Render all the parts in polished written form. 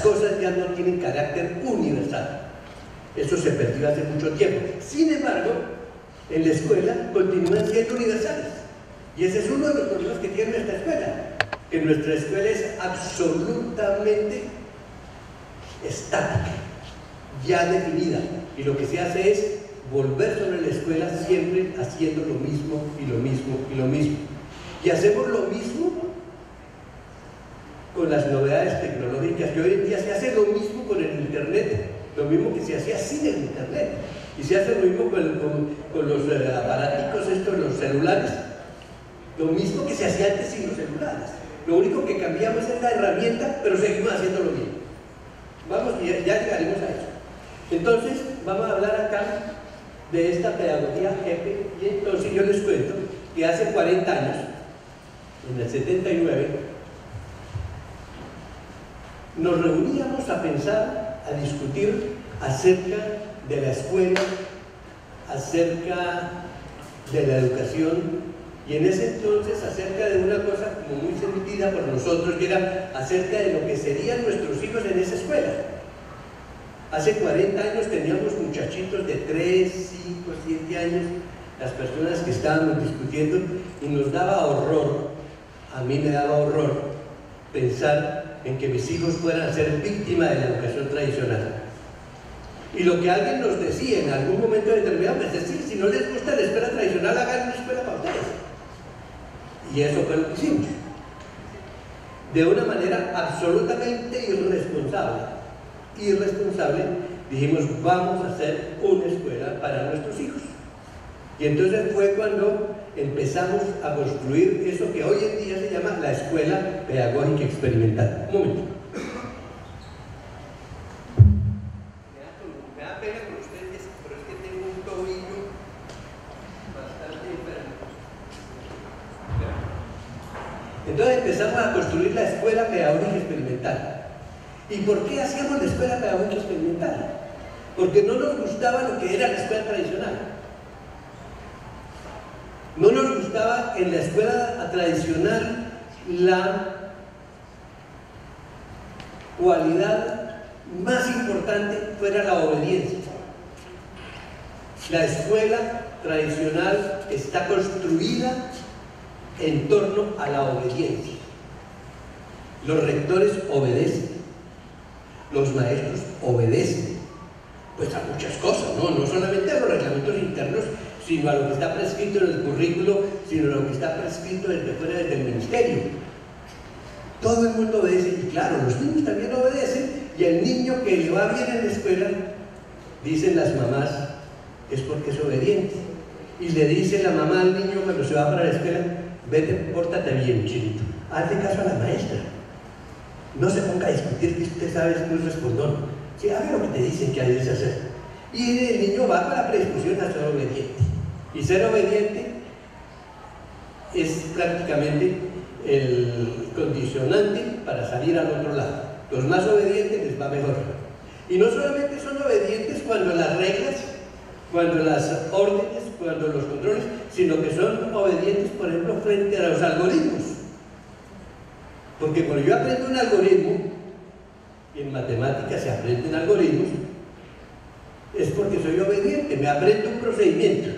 cosas ya no tienen carácter universal. Eso se perdió hace mucho tiempo. Sin embargo, en la escuela continúan siendo universales. Y ese es uno de los problemas que tiene nuestra escuela, que nuestra escuela es absolutamente estática, ya definida, y lo que se hace es volver sobre la escuela siempre haciendo lo mismo y lo mismo y lo mismo. Y hacemos lo mismo con las novedades tecnológicas, que hoy en día se hace lo mismo con el internet, lo mismo que se hacía sin el internet, y se hace lo mismo con los aparaticos estos, los celulares, lo mismo que se hacía antes sin los celulares. Lo único que cambiamos es la herramienta, pero seguimos haciendo lo mismo. Vamos, ya llegaremos a eso. Entonces, vamos a hablar acá de esta pedagogía jefe, y entonces yo les cuento que hace 40 años, en el 79, nos reuníamos a pensar, a discutir acerca de la escuela, acerca de la educación, y en ese entonces acerca de una cosa como muy sentida por nosotros, que era acerca de lo que serían nuestros hijos en esa escuela. Hace 40 años teníamos muchachitos de 3, 5, 7 años, las personas que estábamos discutiendo, y nos daba horror, a mí me daba horror pensar en que mis hijos fueran a ser víctimas de la educación tradicional. Y lo que alguien nos decía en algún momento determinado, es decir, si no les gusta la escuela tradicional, hagan una escuela para ustedes. Y eso fue lo que hicimos. De una manera absolutamente irresponsable, dijimos, vamos a hacer una escuela para nuestros hijos. Y entonces fue cuando empezamos a construir eso que hoy en día se llama la Escuela Pedagógica Experimental. Un momento. Me da pena con ustedes, pero es que tengo un tobillo bastante enfermo. Entonces empezamos a construir la Escuela Pedagógica Experimental. ¿Y por qué hacíamos la Escuela Pedagógica Experimental? Porque no nos gustaba lo que era la escuela tradicional. No nos gustaba en la escuela tradicional la cualidad más importante fuera la obediencia. La escuela tradicional está construida en torno a la obediencia. Los rectores obedecen, los maestros obedecen, pues a muchas cosas, no solamente a los reglamentos internos, sino a lo que está prescrito en el currículo, sino a lo que está prescrito desde fuera del ministerio. Todo el mundo obedece, y claro, los niños también obedecen, y el niño que le va bien en la escuela, dicen las mamás, es porque es obediente. Y le dice la mamá al niño cuando se va para la escuela, vete, pórtate bien, chinito, hazle caso a la maestra. No se ponga a discutir que usted sabe que no es respondón. Sí, haga lo que te dicen que hay que hacer. Y el niño va para la predisposición a ser obediente. Y ser obediente es prácticamente el condicionante para salir al otro lado. Los más obedientes les va mejor. Y no solamente son obedientes cuando las reglas, cuando las órdenes, cuando los controles, sino que son obedientes, por ejemplo, frente a los algoritmos. Porque cuando yo aprendo un algoritmo, y en matemáticas se aprenden algoritmos, es porque soy obediente, me aprendo un procedimiento.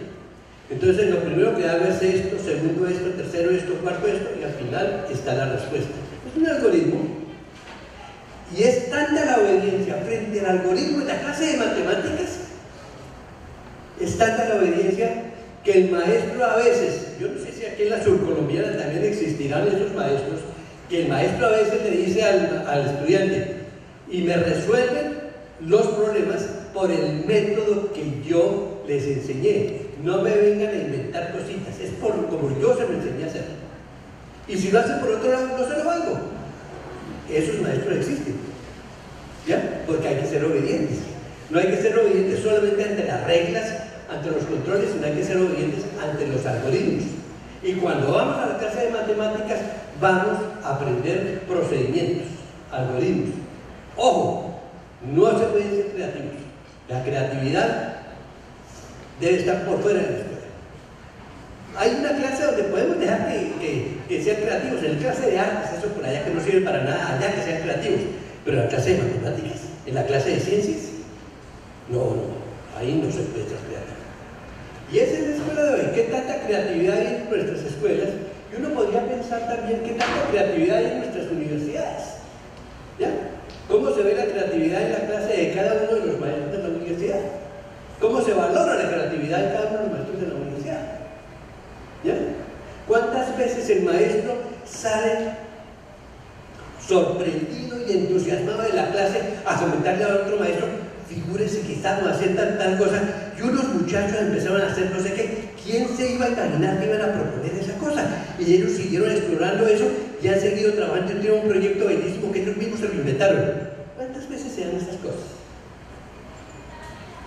Entonces lo primero que hago es esto, segundo esto, tercero esto, cuarto esto, y al final está la respuesta. Es un algoritmo. Y es tanta la obediencia frente al algoritmo en la clase de matemáticas, es tanta la obediencia que el maestro a veces, yo no sé si aquí en la subcolombiana también existirán esos maestros, que el maestro a veces le dice al estudiante, y me resuelven los problemas por el método que yo les enseñé. No me vengan a inventar cositas, es por como yo se lo enseñé a hacer. Y si lo hacen por otro lado, no se lo hago. Esos maestros existen, ¿ya? Porque hay que ser obedientes. No hay que ser obedientes solamente ante las reglas, ante los controles, sino hay que ser obedientes ante los algoritmos. Y cuando vamos a la clase de matemáticas, vamos a aprender procedimientos, algoritmos. Ojo, no se pueden ser creativos. La creatividad debe estar por fuera de la escuela. Hay una clase donde podemos dejar que sean creativos, en la clase de artes, eso por allá que no sirve para nada, allá que sean creativos. Pero en la clase de matemáticas, en la clase de ciencias, no, ahí no se puede ser creativo. Y esa es la escuela de hoy. ¿Qué tanta creatividad hay en nuestras escuelas? Y uno podría pensar también qué tanta creatividad hay en nuestras universidades. ¿Ya? ¿Cómo se ve la creatividad en la clase de cada uno de los maestros de la universidad? ¿Cómo se valora la creatividad de cada uno de los maestros de la universidad? ¿Ya? ¿Cuántas veces el maestro sale sorprendido y entusiasmado de la clase a comentarle a otro maestro? Figúrese que estamos haciendo tal cosa y unos muchachos empezaron a hacer no sé qué. ¿Quién se iba a imaginar que iban a proponer esa cosa? Y ellos siguieron explorando eso y han seguido trabajando y tienen un proyecto bellísimo que ellos mismos se lo inventaron. ¿Cuántas veces se dan estas cosas?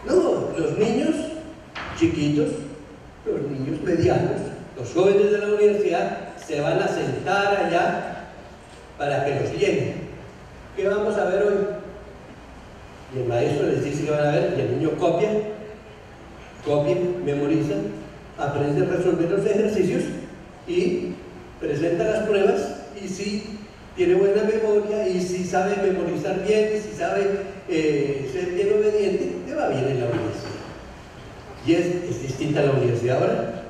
No, los niños chiquitos, los niños medianos, los jóvenes de la universidad se van a sentar allá para que los lleguen. ¿Qué vamos a ver hoy? Y el maestro les dice que van a ver, y el niño copia, memoriza, aprende a resolver los ejercicios y presenta las pruebas, y si tiene buena memoria, y si sabe memorizar bien, y si sabe ser bien obediente, le va bien en la universidad. Y es distinta la universidad ahora.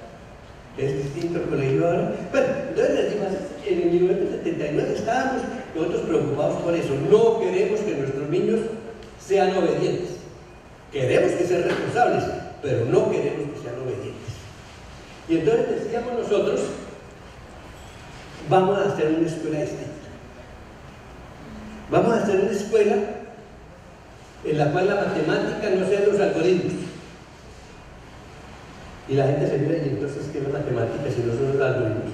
¿Es distinto el colegio ahora? Bueno, entonces les digo, en 1979 estábamos nosotros preocupados por eso. No queremos que nuestros niños sean obedientes. Queremos que sean responsables, pero no queremos que sean obedientes. Y entonces decíamos nosotros, vamos a hacer una escuela distinta. Vamos a hacer una escuela en la cual la matemática no sean los algoritmos. Y la gente se mira, y entonces, ¿qué es la matemática si no son los algoritmos?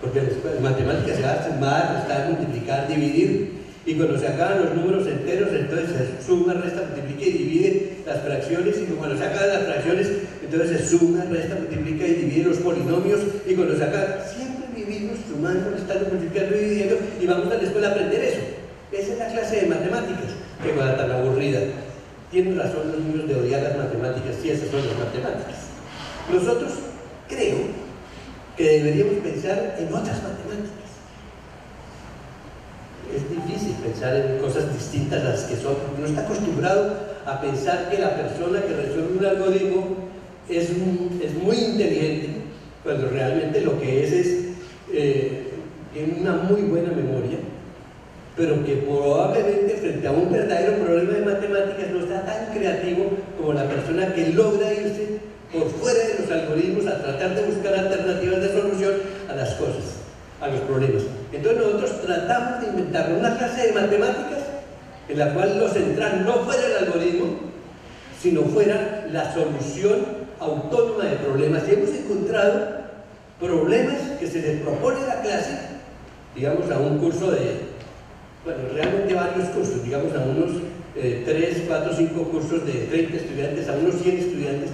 Porque en matemáticas se hace sumar, restar, multiplicar, dividir, y cuando se acaban los números enteros, entonces se suma, resta, multiplica y divide las fracciones, y cuando se acaban las fracciones, entonces se suma, resta, multiplica y divide los polinomios, y cuando se acaban, siempre vivimos sumando, restando, multiplicando y dividiendo, y vamos a la escuela a aprender eso. Esa es la clase de matemáticas. Qué cosa tan aburrida. Tienen razón los niños de odiar las matemáticas, si esas son las matemáticas. Nosotros creo que deberíamos pensar en otras matemáticas. Es difícil pensar en cosas distintas a las que son. Uno está acostumbrado a pensar que la persona que resuelve un algoritmo es muy inteligente, cuando realmente lo que tiene una muy buena memoria, pero que probablemente frente a un verdadero problema de matemáticas no está tan creativo como la persona que logra irse por fuera de los algoritmos a tratar de buscar alternativas de solución a las cosas, a los problemas. Entonces nosotros tratamos de inventar una clase de matemáticas en la cual lo central no fuera el algoritmo, sino fuera la solución autónoma de problemas. Y hemos encontrado problemas que se les propone a la clase, digamos a un curso realmente varios cursos, digamos a unos 3, 4, 5 cursos de 30 estudiantes, a unos 100 estudiantes,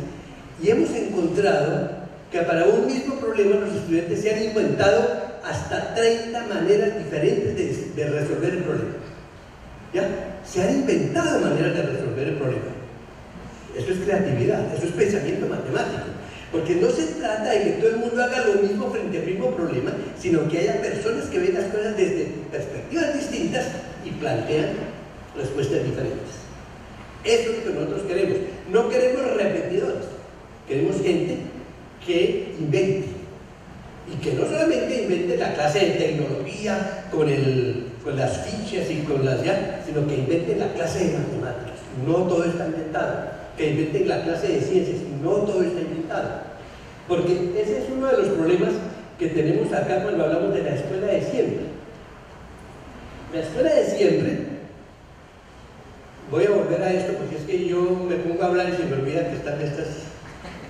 y hemos encontrado que para un mismo problema los estudiantes se han inventado hasta 30 maneras diferentes de resolver el problema. ¿Ya? Se han inventado maneras de resolver el problema. Eso es creatividad, eso es pensamiento matemático. Porque no se trata de que todo el mundo haga lo mismo frente al mismo problema, sino que haya personas que ven las cosas desde perspectivas distintas y plantean respuestas diferentes. Eso es lo que nosotros queremos. No queremos repetidores, queremos gente que invente. Y que no solamente invente la clase de tecnología con las fichas y con las sino que invente la clase de matemáticas. No todo está inventado. Que inventen la clase de ciencias, no todo está inventado. Porque ese es uno de los problemas que tenemos acá cuando hablamos de la escuela de siempre. La escuela de siempre, voy a volver a esto porque es que yo me pongo a hablar y se me olvida que están estas.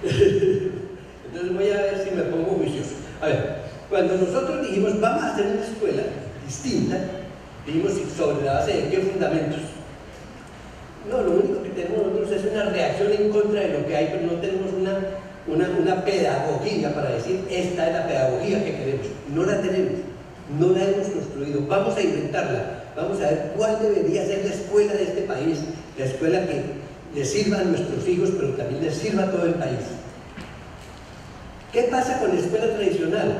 Entonces voy a ver si me pongo juicioso. A ver, cuando nosotros dijimos vamos a hacer una escuela distinta, dijimos sobre la base de qué fundamentos. No, lo único que tenemos nosotros es una reacción en contra de lo que hay, pero no tenemos una pedagogía para decir esta es la pedagogía que queremos. No la tenemos, no la hemos construido. Vamos a inventarla, vamos a ver cuál debería ser la escuela de este país, la escuela que le sirva a nuestros hijos, pero también le sirva a todo el país. ¿Qué pasa con la escuela tradicional?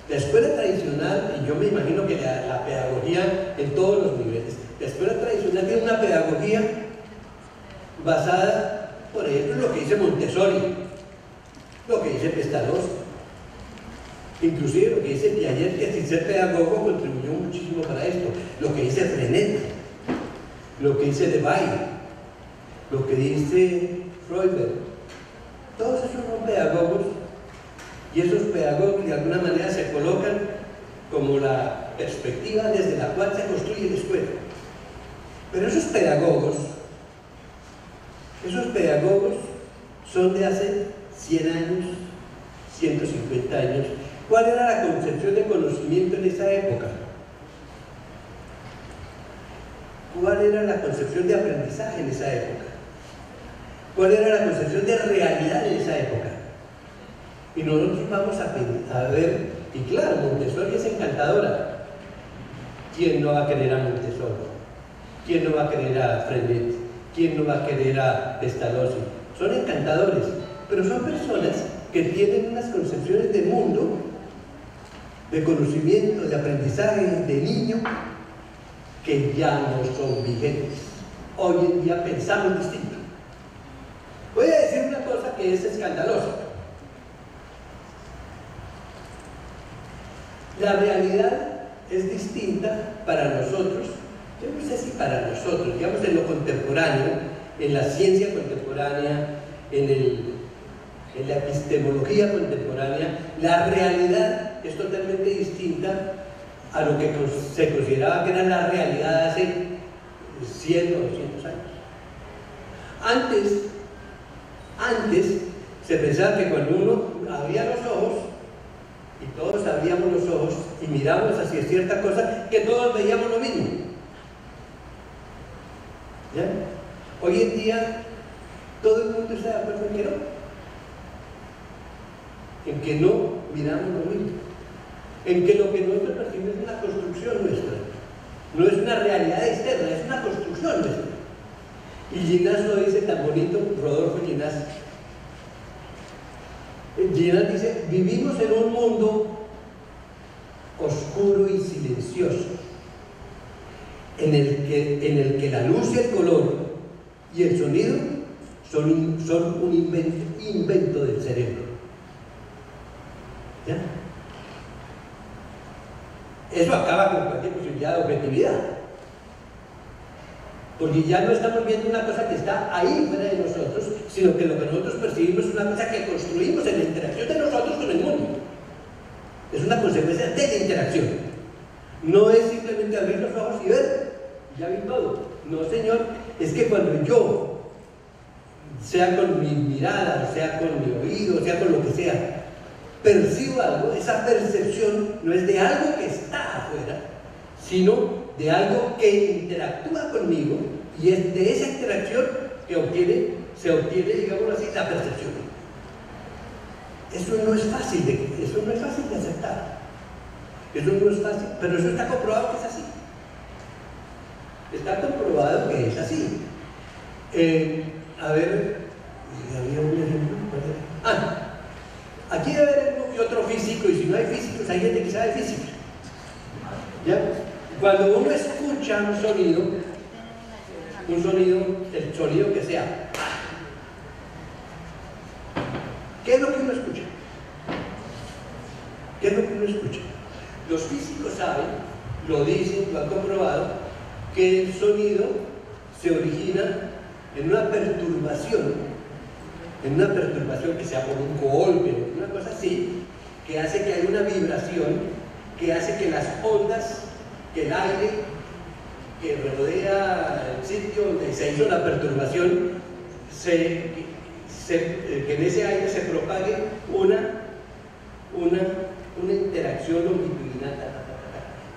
La escuela tradicional, y yo me imagino que la pedagogía en todos los niveles, La escuela tradicional tiene una pedagogía basada, por ejemplo, en lo que dice Montessori, lo que dice Pestalozzi, inclusive lo que dice Piaget, que sin ser pedagogo contribuyó muchísimo para esto, lo que dice Frenet, lo que dice Debye, lo que dice Freud. Todos esos son pedagogos, y esos pedagogos de alguna manera se colocan como la perspectiva desde la cual se construye la escuela. Pero esos pedagogos son de hace 100 años, 150 años. ¿Cuál era la concepción de conocimiento en esa época? ¿Cuál era la concepción de aprendizaje en esa época? ¿Cuál era la concepción de realidad en esa época? Y nosotros vamos a ver, y claro, Montessori es encantadora. ¿Quién no va a querer a Montessori? ¿Quién no va a querer a Frenet? ¿Quién no va a querer a Pestalozzi? Son encantadores, pero son personas que tienen unas concepciones de mundo, de conocimiento, de aprendizaje, de niño, que ya no son vigentes. Hoy en día pensamos distinto. Voy a decir una cosa que es escandalosa. La realidad es distinta para nosotros, yo no sé si para nosotros, digamos en lo contemporáneo, en la ciencia contemporánea, en la epistemología contemporánea, la realidad es totalmente distinta a lo que se consideraba que era la realidad hace 100 o 200 años. Antes se pensaba que cuando uno abría los ojos, y todos abríamos los ojos y miramos hacia cierta cosa, que todos veíamos lo mismo. ¿Ya? Hoy en día todo el mundo está de acuerdo en que no miramos lo mismo, en que lo que nosotros percibimos es una construcción nuestra, no es una realidad externa, es una construcción nuestra. Y Ginás lo dice tan bonito, Rodolfo Ginás. Ginás dice: vivimos en un mundo oscuro y silencioso, en el que la luz y el color y el sonido son un invento del cerebro. ¿Ya? Eso acaba con cualquier posibilidad de objetividad, porque ya no estamos viendo una cosa que está ahí fuera de nosotros, sino que lo que nosotros percibimos es una cosa que construimos en la interacción de nosotros con el mundo. Es una consecuencia de la interacción. No es simplemente abrir los ojos y ver, ya vi todo. No, señor, es que cuando yo, sea con mi mirada, sea con mi oído, sea con lo que sea, percibo algo, esa percepción no es de algo que está afuera, sino de algo que interactúa conmigo, y es de esa interacción que se obtiene, digámoslo así, la percepción. Eso no es fácil de aceptar. Eso no es fácil, pero eso está comprobado que es así. Está comprobado que es así. A ver, había un ejemplo. Aquí debe haber uno que otro físico, y si no hay físicos, hay gente que sabe física. ¿Ya? Cuando uno escucha un sonido, el sonido que sea, ¿qué es lo que uno escucha? ¿Qué es lo que uno escucha? Los físicos saben, lo dicen, lo han comprobado, que el sonido se origina en una perturbación que sea por un golpe o una cosa así, que hace que haya una vibración, que hace que las ondas, que el aire que rodea el sitio donde se hizo la perturbación, que en ese aire se propague una interacción longitudinal,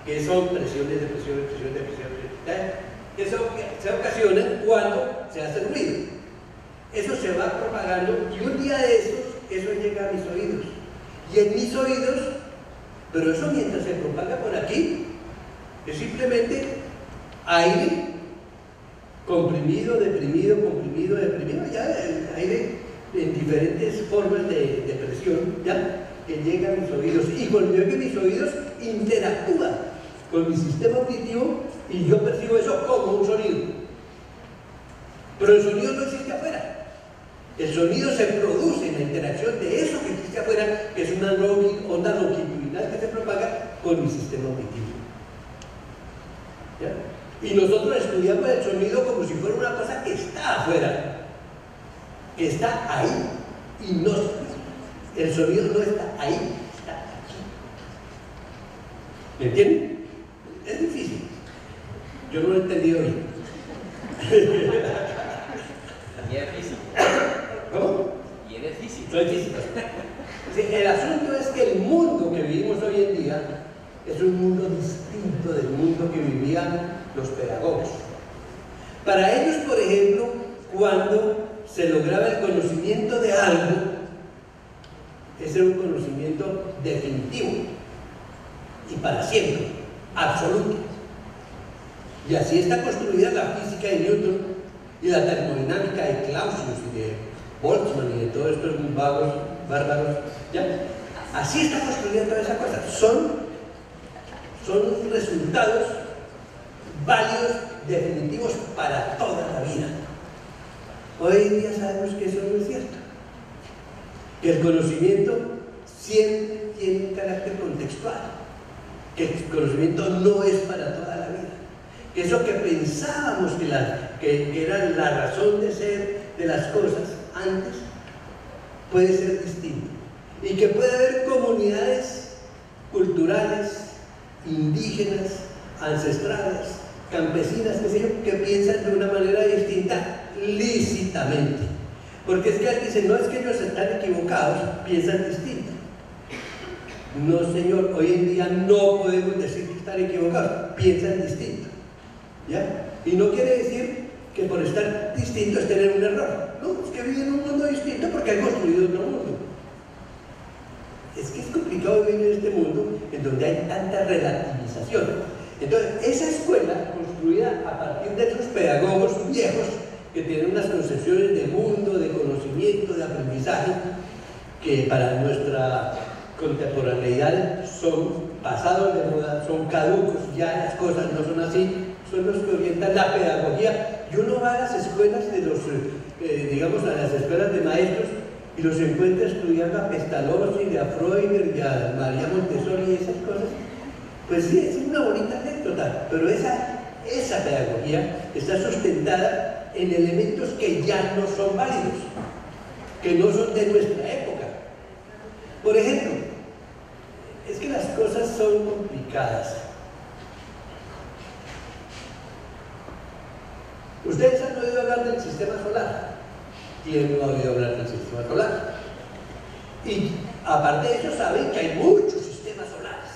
que son presiones de presión, que se ocasionan cuando se hace ruido. Eso se va propagando, y un día de estos, eso llega a mis oídos. Y en mis oídos, pero eso mientras se propaga por aquí, es simplemente aire comprimido, deprimido, ya el aire en diferentes formas de presión, ya, que llega a mis oídos. Y cuando yo que mis oídos interactúan con mi sistema auditivo, y yo percibo eso como un sonido. Pero el sonido no existe afuera. El sonido se produce en la interacción de eso que existe afuera, que es una onda longitudinal que se propaga con mi sistema auditivo. ¿Ya? Y nosotros estudiamos el sonido como si fuera una cosa que está afuera, que está ahí, y no, el sonido no está ahí, está aquí. ¿Me entienden? Es difícil. Yo no lo he entendido bien. Y es físico. ¿Cómo? Y eres físico. Soy físico. Sí, el asunto es que el mundo que vivimos hoy en día es un mundo distinto del mundo que vivían los pedagogos. Para ellos, por ejemplo, cuando se lograba el conocimiento de algo, ese era un conocimiento definitivo y para siempre, absoluto. Y así está construida la física de Newton y la termodinámica de Clausius y de Boltzmann y de todos estos vagos bárbaros. ¿Ya? Así está construida toda esa cosa. Son resultados válidos, definitivos para toda la vida. Hoy en día sabemos que eso no es cierto, que el conocimiento siempre tiene un carácter contextual, que el conocimiento no es para toda la vida, que eso que pensábamos que era la razón de ser de las cosas antes puede ser distinto, y que puede haber comunidades culturales, indígenas, ancestrales, campesinas, qué sé yo, que piensan de una manera distinta lícitamente. Porque es que alguien dice, no es que ellos están equivocados, piensan distinto. No, señor, hoy en día no podemos decir que están equivocados, piensan distinto. ¿Ya? Y no quiere decir que por estar distinto es tener un error. No, es que viven en un mundo distinto porque han construido otro mundo. Es que es complicado vivir en este mundo en donde hay tanta relativización. Entonces, esa escuela construida a partir de esos pedagogos viejos que tienen unas concepciones de mundo, de conocimiento, de aprendizaje, que para nuestra contemporaneidad son pasados de moda, son caducos, ya las cosas no son así, son los que orientan la pedagogía. Y uno va a las escuelas de los, digamos, a las escuelas de maestros y los encuentra estudiando a Pestalozzi, a Freud, a María Montessori y esas cosas. Pues sí, es una bonita anécdota, pero esa pedagogía está sustentada en elementos que ya no son válidos, que no son de nuestra época. Por ejemplo, es que las cosas son complicadas. Ustedes han oído hablar del sistema solar. ¿Quién no ha oído hablar del sistema solar? Y aparte de eso saben que hay muchos sistemas solares.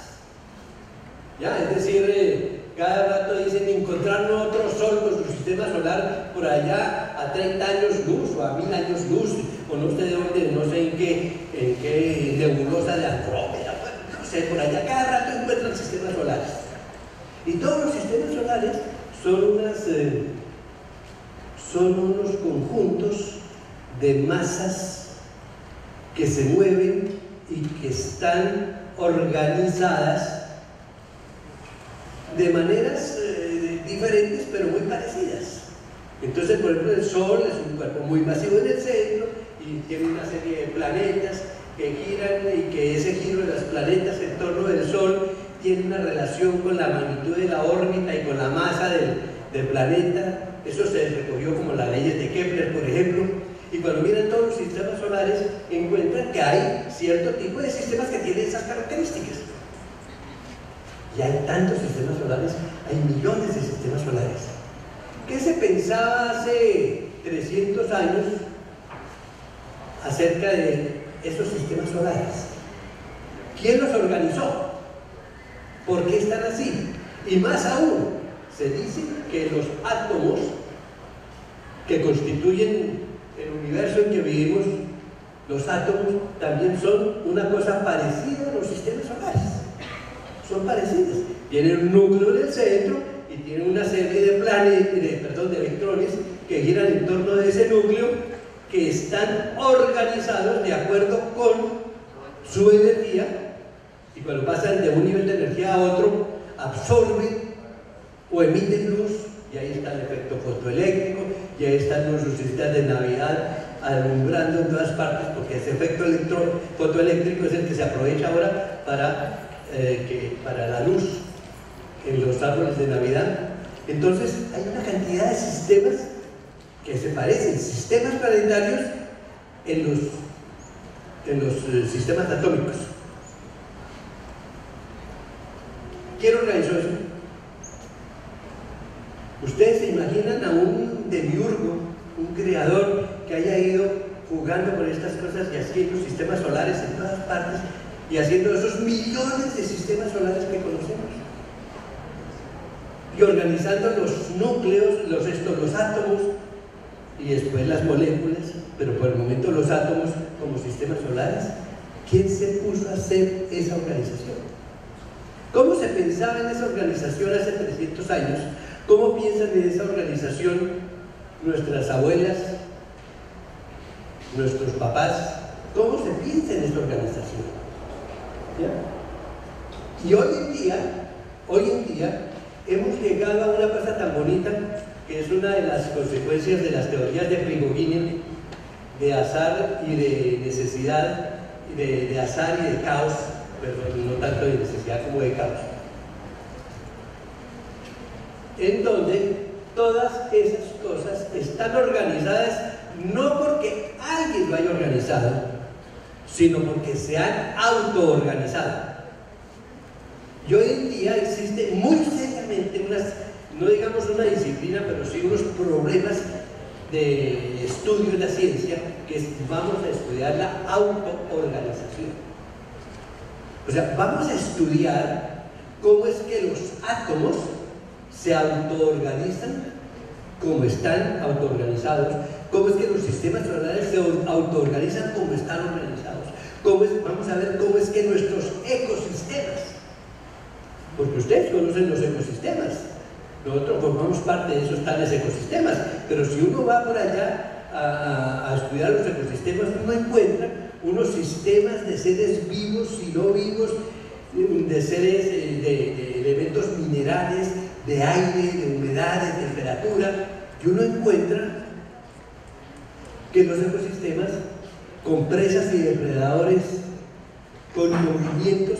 ¿Ya? Es decir, cada rato dicen encontrar otro sol con su sistema solar por allá a 30 años luz o a 1000 años luz, o no sé de dónde, no sé en qué nebulosa de Andrómeda, no sé, por allá cada rato encuentran sistemas solares. Y todos los sistemas solares son unos conjuntos de masas que se mueven y que están organizadas de maneras diferentes pero muy parecidas. Entonces, por ejemplo, el Sol es un cuerpo muy masivo en el centro y tiene una serie de planetas que giran, y que ese giro de los planetas en torno del Sol tiene una relación con la magnitud de la órbita y con la masa del planeta. Eso se recogió como las leyes de Kepler, por ejemplo. Y cuando miran todos los sistemas solares, encuentran que hay cierto tipo de sistemas que tienen esas características. Y hay tantos sistemas solares, hay millones de sistemas solares. ¿Qué se pensaba hace 300 años acerca de esos sistemas solares? ¿Quién los organizó? ¿Por qué están así? Y más aún, se dice que los átomos que constituyen el universo en que vivimos, los átomos también son una cosa parecida a los sistemas solares. Son parecidos. Tienen un núcleo en el centro y tienen una serie de de electrones que giran en torno de ese núcleo, que están organizados de acuerdo con su energía, y cuando pasan de un nivel de energía a otro, absorben o emiten luz, y ahí está el efecto fotoeléctrico, y ahí están los lucecitas de Navidad alumbrando en todas partes, porque ese efecto fotoeléctrico es el que se aprovecha ahora para la luz en los árboles de Navidad. Entonces hay una cantidad de sistemas que se parecen, sistemas planetarios en los sistemas atómicos. ¿Quién organizó eso? ¿Ustedes se imaginan a un demiurgo, un creador que haya ido jugando con estas cosas y haciendo sistemas solares en todas partes y haciendo esos millones de sistemas solares que conocemos? Y organizando los núcleos, los átomos y después las moléculas, pero por el momento los átomos como sistemas solares. ¿Quién se puso a hacer esa organización? ¿Cómo se pensaba en esa organización hace 300 años? ¿Cómo piensan en esa organización nuestras abuelas, nuestros papás? ¿Cómo se piensa en esa organización? ¿Ya? Y hoy en día hemos llegado a una cosa tan bonita, que es una de las consecuencias de las teorías de Prigogine, de azar y de necesidad, de azar y de caos, perdón, no tanto de necesidad como de caos, en donde todas esas cosas están organizadas no porque alguien lo haya organizado, sino porque se han autoorganizado. Y hoy en día existe muy seriamente no digamos una disciplina, pero sí unos problemas de estudio de la ciencia, que vamos a estudiar la autoorganización. O sea, vamos a estudiar cómo es que los átomos se autoorganizan, como están autoorganizados, cómo es que los sistemas solares se autoorganizan como están organizados, vamos a ver cómo es que nuestros ecosistemas, porque ustedes conocen los ecosistemas, nosotros formamos parte de esos tales ecosistemas, pero si uno va por allá a estudiar los ecosistemas, uno encuentra unos sistemas de seres vivos y no vivos, de seres, de elementos minerales, de aire, de humedad, de temperatura, y uno encuentra que los ecosistemas, con presas y depredadores, con movimientos,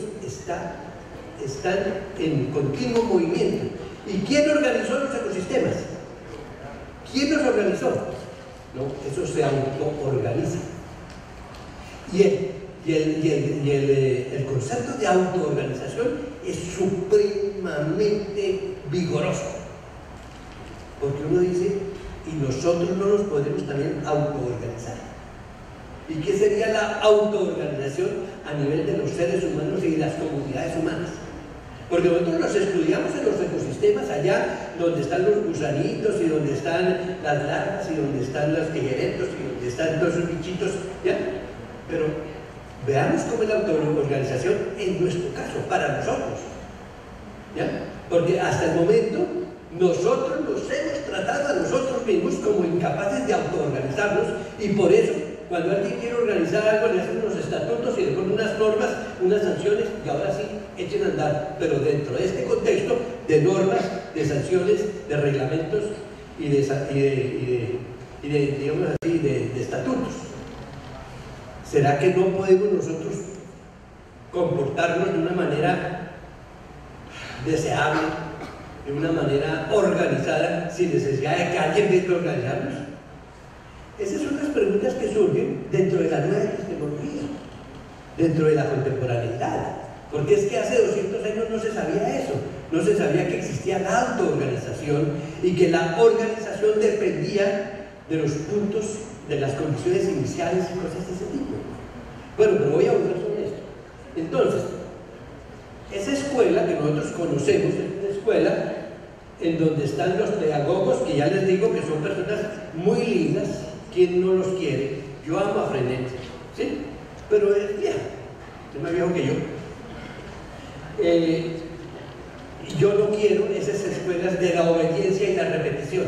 están en continuo movimiento. ¿Y quién organizó los ecosistemas? ¿Quién los organizó? No, eso se autoorganiza. Y el concepto de autoorganización es supremamente vigoroso, porque uno dice, y nosotros no nos podemos también autoorganizar. ¿Y qué sería la autoorganización a nivel de los seres humanos y de las comunidades humanas? Porque nosotros los estudiamos en los ecosistemas, allá donde están los gusanitos y donde están las larvas y donde están los tejeretos y donde están todos esos bichitos, ¿ya? Pero veamos cómo es la autoorganización en nuestro caso, para nosotros, ¿ya? Porque hasta el momento nosotros nos hemos tratado a nosotros mismos como incapaces de autoorganizarnos, y por eso cuando alguien quiere organizar algo le hacen unos estatutos y le ponen unas normas, unas sanciones, y ahora sí echen a andar, pero dentro de este contexto de normas, de sanciones, de reglamentos y de digamos así, de estatutos. ¿Será que no podemos nosotros comportarnos de una manera deseable, de una manera organizada, sin necesidad de que alguien venga a organizarnos? Esas son las preguntas que surgen dentro de la nueva epistemología, dentro de la contemporaneidad, porque es que hace 200 años no se sabía eso, no se sabía que existía la autoorganización y que la organización dependía de los puntos, de las condiciones iniciales y cosas de ese tipo. Bueno, pero voy a volver sobre esto. Entonces, esa escuela que nosotros conocemos es una escuela en donde están los pedagogos, que ya les digo que son personas muy lindas. ¿Quién no los quiere? Yo amo a Frenet, ¿sí? Pero es viejo, es más viejo que yo. Y yo no quiero esas escuelas de la obediencia y la repetición.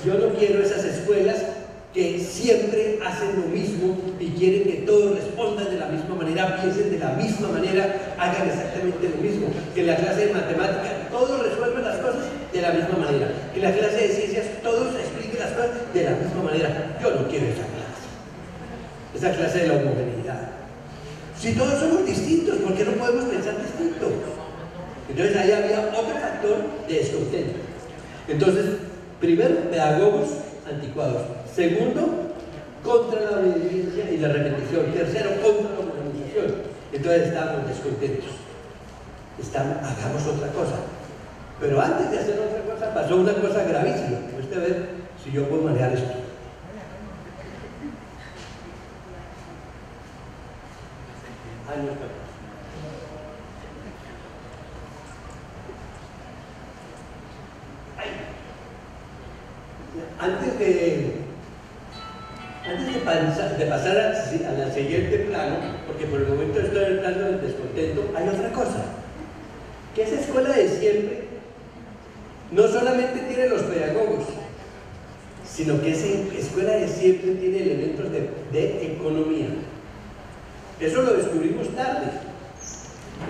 Yo no quiero esas escuelas que siempre hacen lo mismo y quieren que todos respondan de la misma manera, piensen de la misma manera, hagan exactamente lo mismo. Que en la clase de matemáticas todos resuelvan las cosas de la misma manera. Que en la clase de ciencias todos expliquen las cosas de la misma manera. Yo no quiero esa clase de la homogeneidad. Si todos somos distintos, ¿por qué no podemos pensar distinto? Entonces ahí había otro factor de descontento. Entonces, primero, pedagogos anticuados. Segundo, contra la obediencia y la repetición. Tercero, contra la homogenización. Entonces estábamos descontentos. Hagamos otra cosa. Pero antes de hacer otra cosa, pasó una cosa gravísima. Usted a ver si yo puedo manejar esto. Años atrás. Antes de pasar al siguiente plano, porque por el momento estoy en el plano del descontento, hay otra cosa, que esa escuela de siempre no solamente tiene los pedagogos, sino que esa escuela de siempre tiene elementos de economía. Eso lo descubrimos tarde,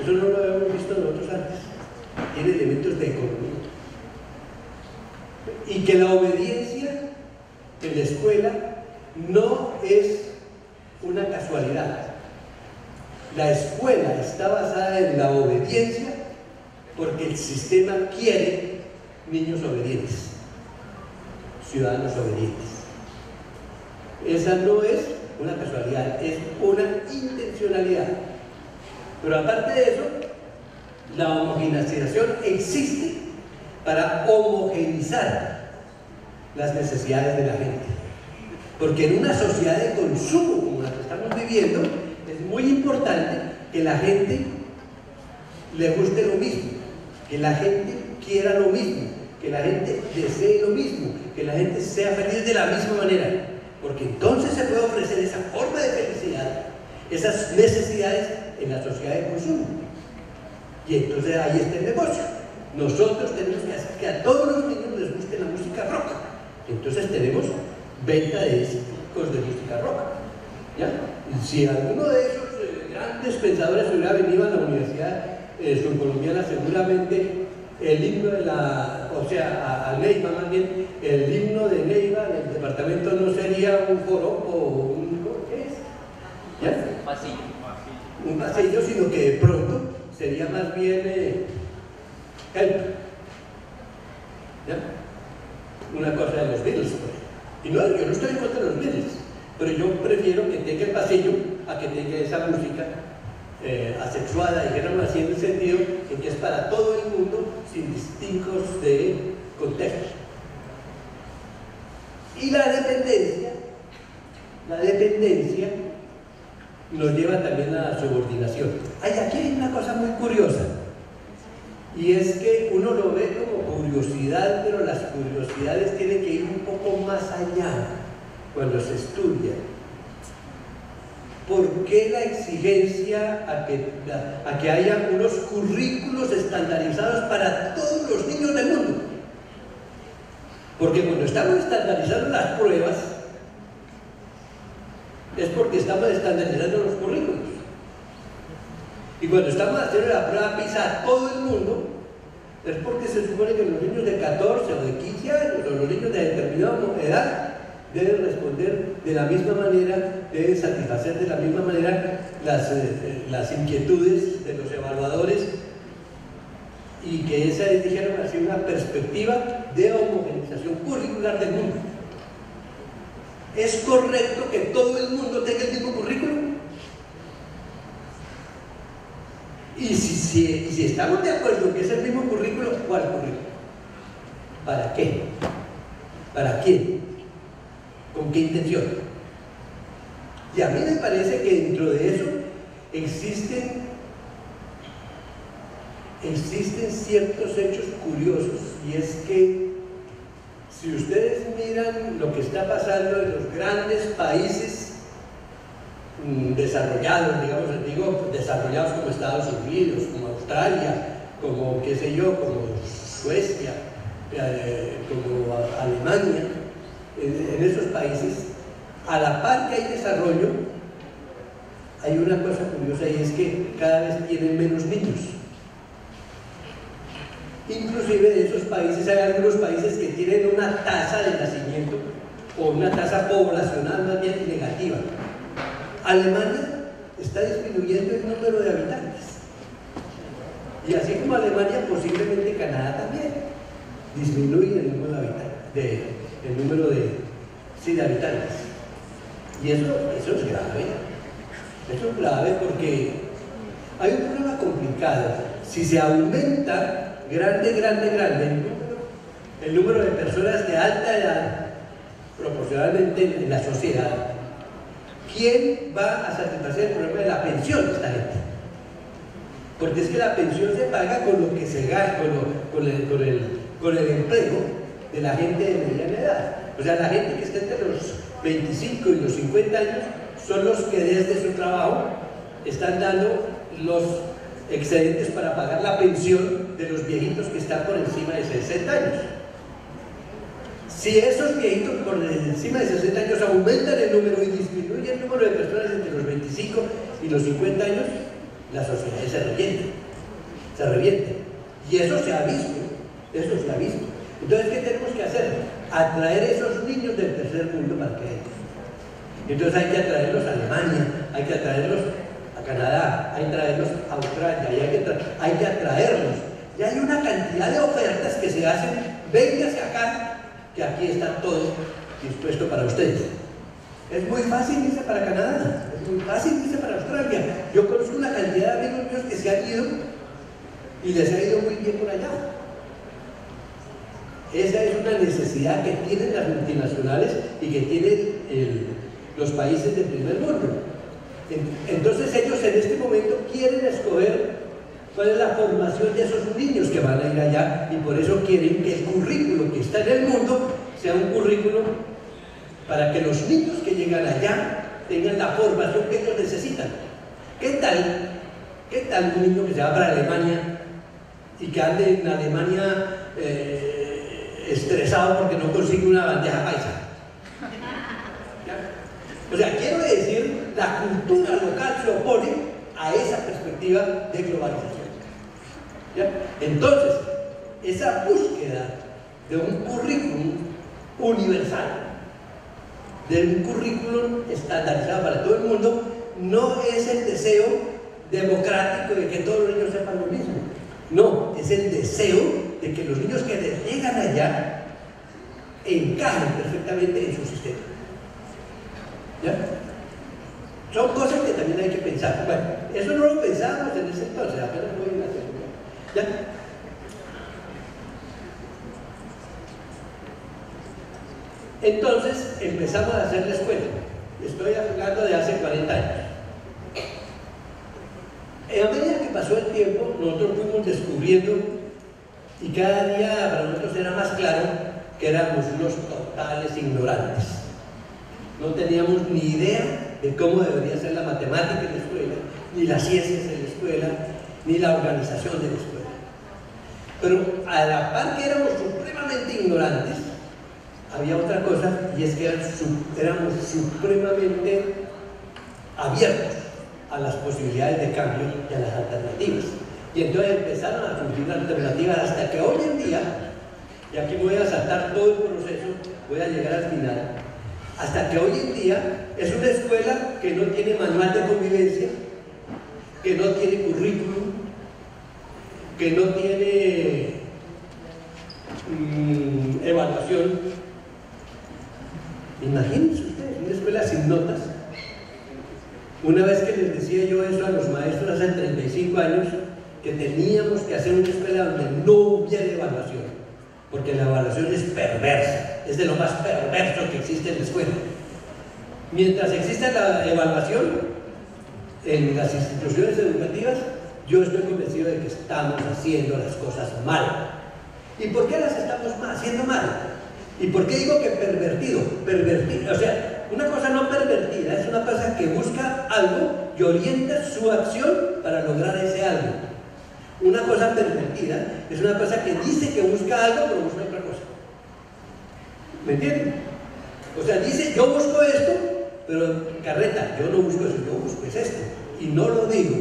eso no lo habíamos visto nosotros antes, tiene elementos de economía. Y que la obediencia en la escuela no es una casualidad. La escuela está basada en la obediencia porque el sistema quiere niños obedientes, ciudadanos obedientes. Esa no es una casualidad, es una intencionalidad. Pero aparte de eso, la homogeneización existe para homogeneizar las necesidades de la gente. Porque en una sociedad de consumo como la que estamos viviendo, es muy importante que la gente le guste lo mismo, que la gente quiera lo mismo, que la gente desee lo mismo, que la gente sea feliz de la misma manera. Porque entonces se puede ofrecer esa forma de felicidad, esas necesidades en la sociedad de consumo. Y entonces ahí está el negocio. Nosotros tenemos que hacer que a todos los niños les guste la música rock. Entonces tenemos venta de discos de música rock. ¿Ya? Y si alguno de esos grandes pensadores hubiera venido a la Universidad Surcolombiana, seguramente el himno de a Neiva más bien, el himno de Neiva del departamento no sería un joropo o un... ¿qué es? ¿Ya? Un pasillo, sino que de pronto sería más bien ¿ya? Una cosa de los Beatles, y no, yo no estoy en contra de los Beatles, pero yo prefiero que tenga el pasillo a que tenga esa música asexuada, dijéramos así, en el sentido en que es para todo el mundo sin distingos de contexto. Y la dependencia nos lleva también a la subordinación. Aquí hay una cosa muy curiosa, y es que uno lo ve como curiosidad, pero las curiosidades tienen que ir un poco más allá cuando se estudia. ¿Por qué la exigencia a que haya unos currículos estandarizados para todos los niños del mundo? Porque cuando estamos estandarizando las pruebas, es porque estamos estandarizando los currículos. Y cuando estamos haciendo la prueba PISA a todo el mundo, es porque se supone que los niños de 14 o de 15 años, o los niños de determinada edad, deben responder de la misma manera, deben satisfacer de la misma manera las inquietudes de los evaluadores, y que esa es, dijeron así, una perspectiva de homogeneización curricular del mundo. ¿Es correcto que todo el mundo tenga el mismo currículo? Y si estamos de acuerdo en que es el mismo currículo, ¿cuál currículo? ¿Para qué? ¿Para quién? ¿Con qué intención? Y a mí me parece que dentro de eso existen ciertos hechos curiosos, y es que si ustedes miran lo que está pasando en los grandes países desarrollados, digamos, digo desarrollados como Estados Unidos, como Australia, como qué sé yo, como Suecia, como Alemania, en esos países A la par que hay desarrollo, hay una cosa curiosa y es que cada vez tienen menos niños. Inclusive de esos países hay algunos países que tienen una tasa de nacimiento o una tasa poblacional más bien negativa. Alemania está disminuyendo el número de habitantes. Y así como Alemania, posiblemente Canadá también disminuye el número de habitantes, de habitantes. Y eso es grave. Eso es grave porque hay un problema complicado. Si se aumenta grande el número de personas de alta edad proporcionalmente en la sociedad, ¿quién va a satisfacer el problema de la pensión de esta gente? Porque es que la pensión se paga con lo que se gasta, con el empleo de la gente de mediana edad. O sea, la gente que está entre los 25 y los 50 años son los que desde su trabajo están dando los excedentes para pagar la pensión de los viejitos que están por encima de 60 años. Si esos viejitos por encima de 60 años aumentan el número y disminuyen el número de personas entre los 25 y los 50 años, la sociedad se reviente. Y eso se ha visto, Entonces, ¿qué tenemos que hacer? Atraer esos niños del tercer mundo para que entren. Entonces hay que atraerlos a Alemania, hay que atraerlos a Canadá, hay que atraerlos a Australia, hay que atraerlos. Y hay una cantidad de ofertas que se hacen, véngase acá, que aquí está todo dispuesto para ustedes. Es muy fácil irse para Canadá, es muy fácil irse para Australia. Yo conozco una cantidad de amigos míos que se han ido y les ha ido muy bien por allá. Esa es una necesidad que tienen las multinacionales y que tienen los países del primer mundo. Entonces ellos en este momento quieren escoger cuál es la formación de esos niños que van a ir allá, y por eso quieren que el currículo que está en el mundo sea un currículo para que los niños que llegan allá tengan la formación que ellos necesitan. ¿Qué tal un niño que se va para Alemania y que ande en Alemania estresado porque no consigue una bandeja paisa? ¿Ya? O sea, quiero decir, la cultura local se opone a esa perspectiva de globalización. ¿Ya? Entonces, esa búsqueda de un currículum universal, de un currículum estandarizado para todo el mundo, no es el deseo democrático de que todos los niños sepan lo mismo. No, es el deseo de que los niños que les llegan allá encajen perfectamente en su sistema. ¿Ya? Son cosas que también hay que pensar. Bueno, eso no lo pensábamos en ese entonces, apenas fue en la segunda. ¿Ya? Entonces empezamos a hacer la escuela. Estoy hablando de hace 40 años. A medida que pasó el tiempo, nosotros fuimos descubriendo, y cada día para nosotros era más claro que éramos unos totales ignorantes. No teníamos ni idea de cómo debería ser la matemática en la escuela, ni las ciencias en la escuela, ni la organización de la escuela. Pero a la par que éramos supremamente ignorantes, había otra cosa, y es que éramos supremamente abiertos a las posibilidades de cambio y a las alternativas. Y entonces empezaron a surgir las alternativas hasta que hoy en día, y aquí voy a saltar todo el proceso, voy a llegar al final, hasta que hoy en día es una escuela que no tiene manual de convivencia, que no tiene currículum, que no tiene evaluación. Imagínense ustedes, una escuela sin notas. Una vez que les decía yo eso a los maestros hace 35 años, que teníamos que hacer una escuela donde no hubiera evaluación, porque la evaluación es perversa, es de lo más perverso que existe en la escuela. Mientras exista la evaluación en las instituciones educativas, yo estoy convencido de que estamos haciendo las cosas mal. ¿Y por qué las estamos haciendo mal? ¿Y por qué digo que pervertido? Pervertido, o sea, una cosa no pervertida es una cosa que busca algo y orienta su acción para lograr ese algo. Una cosa pervertida es una cosa que dice que busca algo pero busca otra cosa. ¿Me entienden? O sea, dice, yo busco esto, pero carreta, yo no busco eso, yo busco es esto, y no lo digo.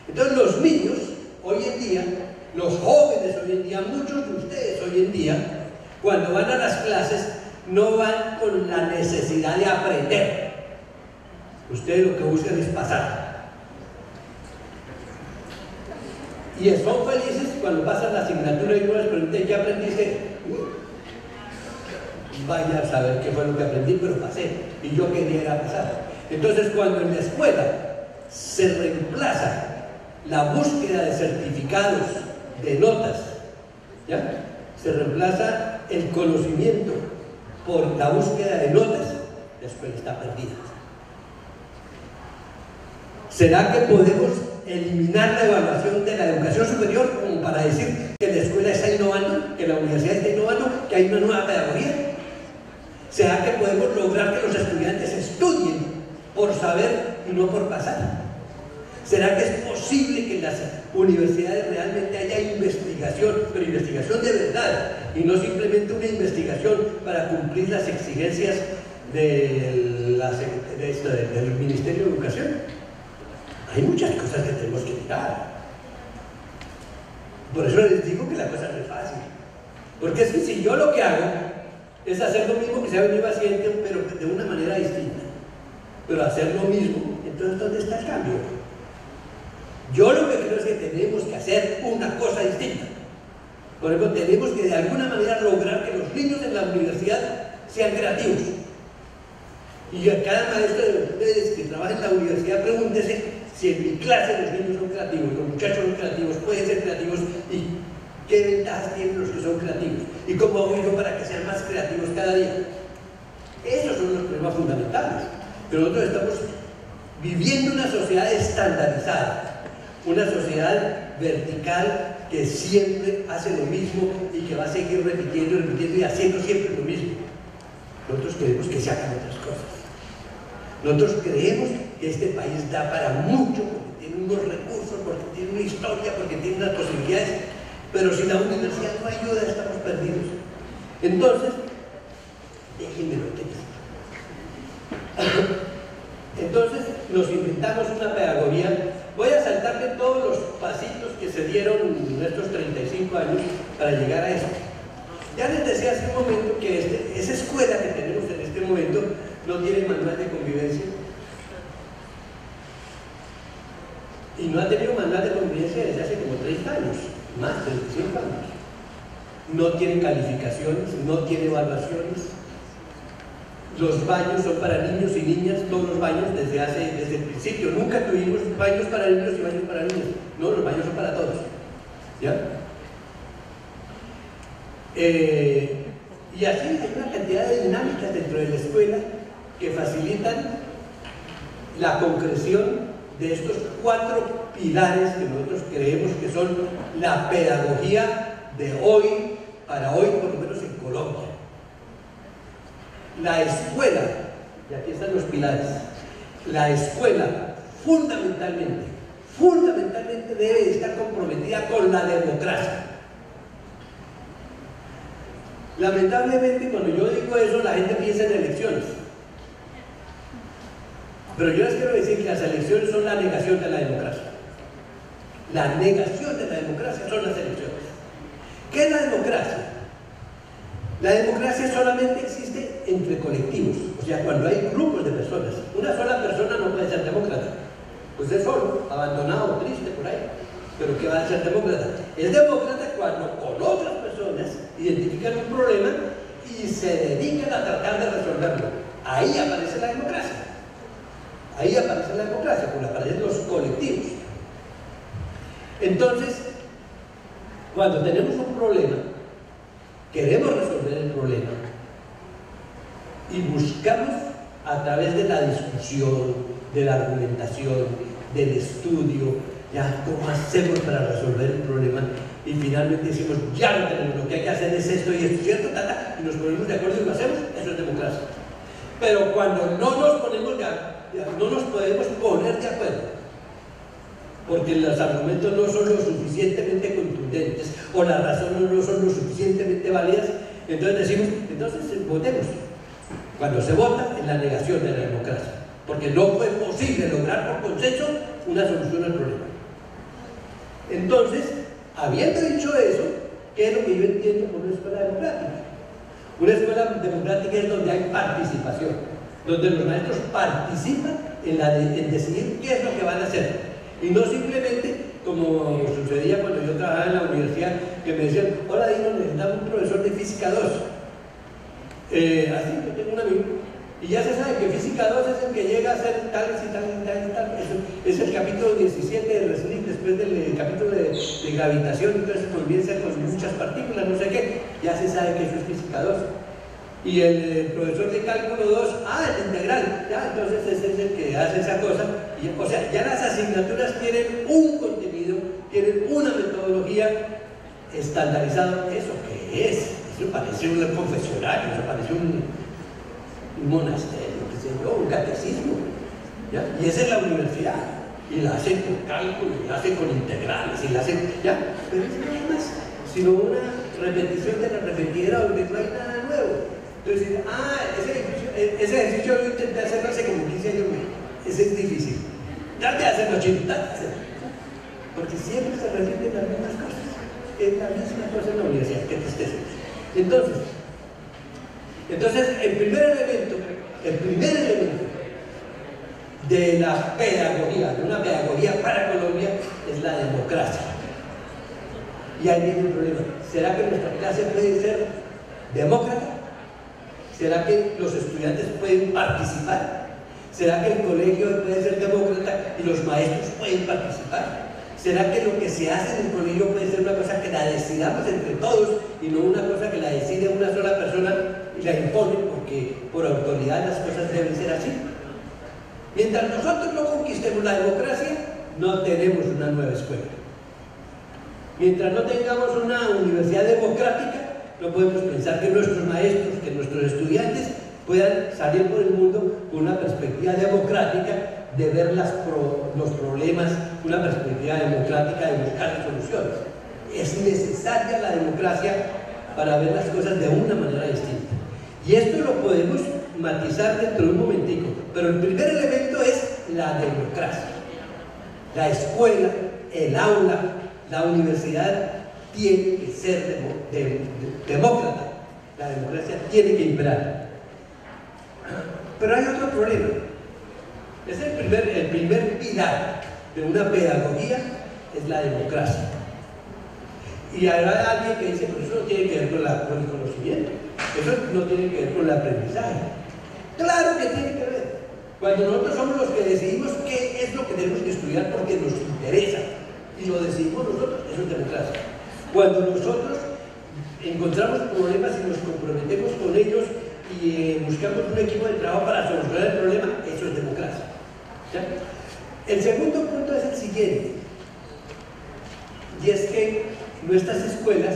Entonces los niños, hoy en día, los jóvenes hoy en día, muchos de ustedes hoy en día, cuando van a las clases, no van con la necesidad de aprender. Ustedes lo que buscan es pasar. Y son felices cuando pasan la asignatura y uno les pregunta, ¿qué aprendiste? Vaya a saber qué fue lo que aprendí, pero pasé. Y yo quería ir a pasar. Entonces, cuando en la escuela se reemplaza la búsqueda de certificados, de notas, ¿ya? Se reemplaza el conocimiento por la búsqueda de notas, la escuela está perdida. ¿Será que podemos eliminar la evaluación de la educación superior como para decir que la escuela está innovando, que la universidad está innovando, que hay una nueva pedagogía? ¿Será que podemos lograr que los estudiantes estudien por saber y no por pasar? ¿Será que es posible que en las universidades realmente haya investigación, pero investigación de verdad, y no simplemente una investigación para cumplir las exigencias del Ministerio de Educación? Hay muchas cosas que tenemos que mirar. Por eso les digo que la cosa no es fácil. Porque es que si yo lo que hago es hacer lo mismo que se ha venido haciendo, pero de una manera distinta, pero hacer lo mismo, entonces ¿dónde está el cambio? Yo lo que creo es que tenemos que hacer una cosa distinta. Por ejemplo, tenemos que de alguna manera lograr que los niños en la universidad sean creativos. Y a cada maestro de ustedes que trabaja en la universidad, pregúntese si en mi clase los niños son creativos, los muchachos son creativos, pueden ser creativos, y qué ventajas tienen los que son creativos, y cómo hago yo para que sean más creativos cada día. Esos son los problemas fundamentales. Pero nosotros estamos viviendo una sociedad estandarizada, una sociedad vertical que siempre hace lo mismo y que va a seguir repitiendo y haciendo siempre lo mismo. Nosotros queremos que se hagan otras cosas. Nosotros creemos que este país da para mucho, porque tiene unos recursos, porque tiene una historia, porque tiene unas posibilidades, pero si la universidad no ayuda, estamos perdidos. Entonces, déjenme lo que digo. Entonces, nos inventamos una pedagogía. Voy a saltarle todos los pasitos que se dieron en estos 35 años para llegar a esto. Ya les decía hace un momento que esa escuela que tenemos en este momento no tiene manual de convivencia. Y no ha tenido manual de convivencia desde hace como 30 años, más de 35 años. No tiene calificaciones, no tiene evaluaciones. Los baños son para niños y niñas, todos los baños desde el principio. Nunca tuvimos baños para niños y baños para niñas. No, los baños son para todos. ¿Ya? Y así hay una cantidad de dinámicas dentro de la escuela que facilitan la concreción de estos 4 pilares que nosotros creemos que son la pedagogía de hoy, para hoy, por lo menos en Colombia. La escuela, y aquí están los pilares, la escuela fundamentalmente debe estar comprometida con la democracia. Lamentablemente, cuando yo digo eso, la gente piensa en elecciones. Pero yo les quiero decir que las elecciones son la negación de la democracia. La negación de la democracia son las elecciones. ¿Qué es la democracia? La democracia solamente existe entre colectivos, o sea, cuando hay grupos de personas. Una sola persona no puede ser demócrata. Pues es solo, abandonado, triste por ahí. Pero ¿qué va a ser demócrata? Es demócrata cuando con otras personas identifican un problema y se dedican a tratar de resolverlo. Ahí aparece la democracia. Ahí aparece la democracia, porque aparecen los colectivos. Entonces, cuando tenemos un problema, queremos resolver el problema y buscamos a través de la discusión, de la argumentación, del estudio, ya cómo hacemos para resolver el problema, y finalmente decimos, ya lo tenemos, lo que hay que hacer es esto y esto, ¿cierto? Tata, y nos ponemos de acuerdo y lo hacemos, eso es democracia. Pero cuando no nos podemos poner de acuerdo, porque los argumentos no son lo suficientemente contundentes o las razones no son lo suficientemente válidas, entonces decimos, entonces votemos. Cuando se vota, es la negación de la democracia, porque no fue posible lograr por consenso una solución al problema. Entonces, habiendo dicho eso, ¿qué es lo que yo entiendo por una escuela democrática? Una escuela democrática es donde hay participación, donde los maestros participan en decidir qué es lo que van a hacer, y no simplemente como sucedía cuando yo trabajaba en la universidad, que me decían: hola Dino, necesitamos un profesor de física 2. Así, yo tengo un amigo, y ya se sabe que física 2 es el que llega a hacer tales y tales y tales y tales. Es el capítulo 17 de Resnick, después del capítulo de gravitación. Entonces comienza con muchas partículas, no sé qué, ya se sabe que eso es física 2. Y el profesor de cálculo 2, el integral, ya, entonces ese es el que hace esa cosa. Y, o sea, ya las asignaturas tienen un contenido, tienen una metodología estandarizada. ¿Eso qué es? Eso parece un confesionario, eso parece un monasterio, qué sé yo, un catecismo, ¿ya? Y esa es la universidad, y la hacen con cálculo, y la hacen con integrales, y la hacen, ¿ya? Pero eso no es más sino una repetición de la repetidera donde no hay nada nuevo. Entonces, ese ejercicio lo intenté hacerlo hace como 15 años, ese es difícil. Trate de hacerlo, chino, trate de hacerlo, porque siempre se repiten las mismas cosas. Es la misma cosa en la universidad, qué tristeza. Entonces, el primer elemento de la pedagogía, de una pedagogía para Colombia, es la democracia. Y ahí viene el problema. ¿Será que nuestra clase puede ser demócrata? ¿Será que los estudiantes pueden participar? ¿Será que el colegio puede ser demócrata y los maestros pueden participar? ¿Será que lo que se hace en el colegio puede ser una cosa que la decidamos entre todos y no una cosa que la decide una sola persona y la impone porque por autoridad las cosas deben ser así? Mientras nosotros no conquistemos la democracia, no tenemos una nueva escuela. Mientras no tengamos una universidad democrática, no podemos pensar que nuestros maestros, que nuestros estudiantes puedan salir por el mundo con una perspectiva democrática de ver los problemas, una perspectiva democrática de buscar soluciones. Es necesaria la democracia para ver las cosas de una manera distinta. Y esto lo podemos matizar dentro de un momentico, pero el primer elemento es la democracia. La escuela, el aula, la universidad tiene que ser demócrata. La democracia tiene que imperar. Pero hay otro problema. Es el primer pilar de una pedagogía, es la democracia. Y habrá alguien que dice: pero eso no tiene que ver con el conocimiento, eso no tiene que ver con el aprendizaje. Claro que tiene que ver. Cuando nosotros somos los que decidimos qué es lo que tenemos que estudiar porque nos interesa, y lo decidimos nosotros, eso es democracia. Cuando nosotros encontramos problemas y nos comprometemos con ellos y buscamos un equipo de trabajo para solucionar el problema, eso es democracia. ¿Ya? El segundo punto es el siguiente, y es que nuestras escuelas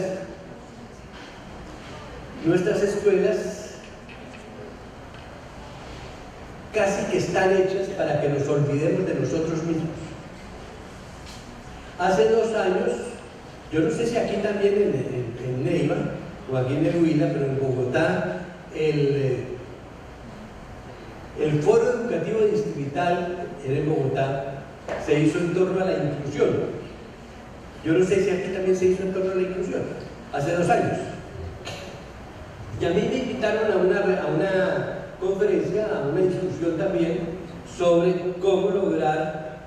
casi que están hechas para que nos olvidemos de nosotros mismos. Hace 2 años, yo no sé si aquí también en Neiva o aquí en el Huila, pero en Bogotá, el foro educativo distrital en Bogotá se hizo en torno a la inclusión. Yo no sé si aquí también se hizo en torno a la inclusión, hace 2 años. Y a mí me invitaron a una conferencia, a una discusión también sobre cómo lograr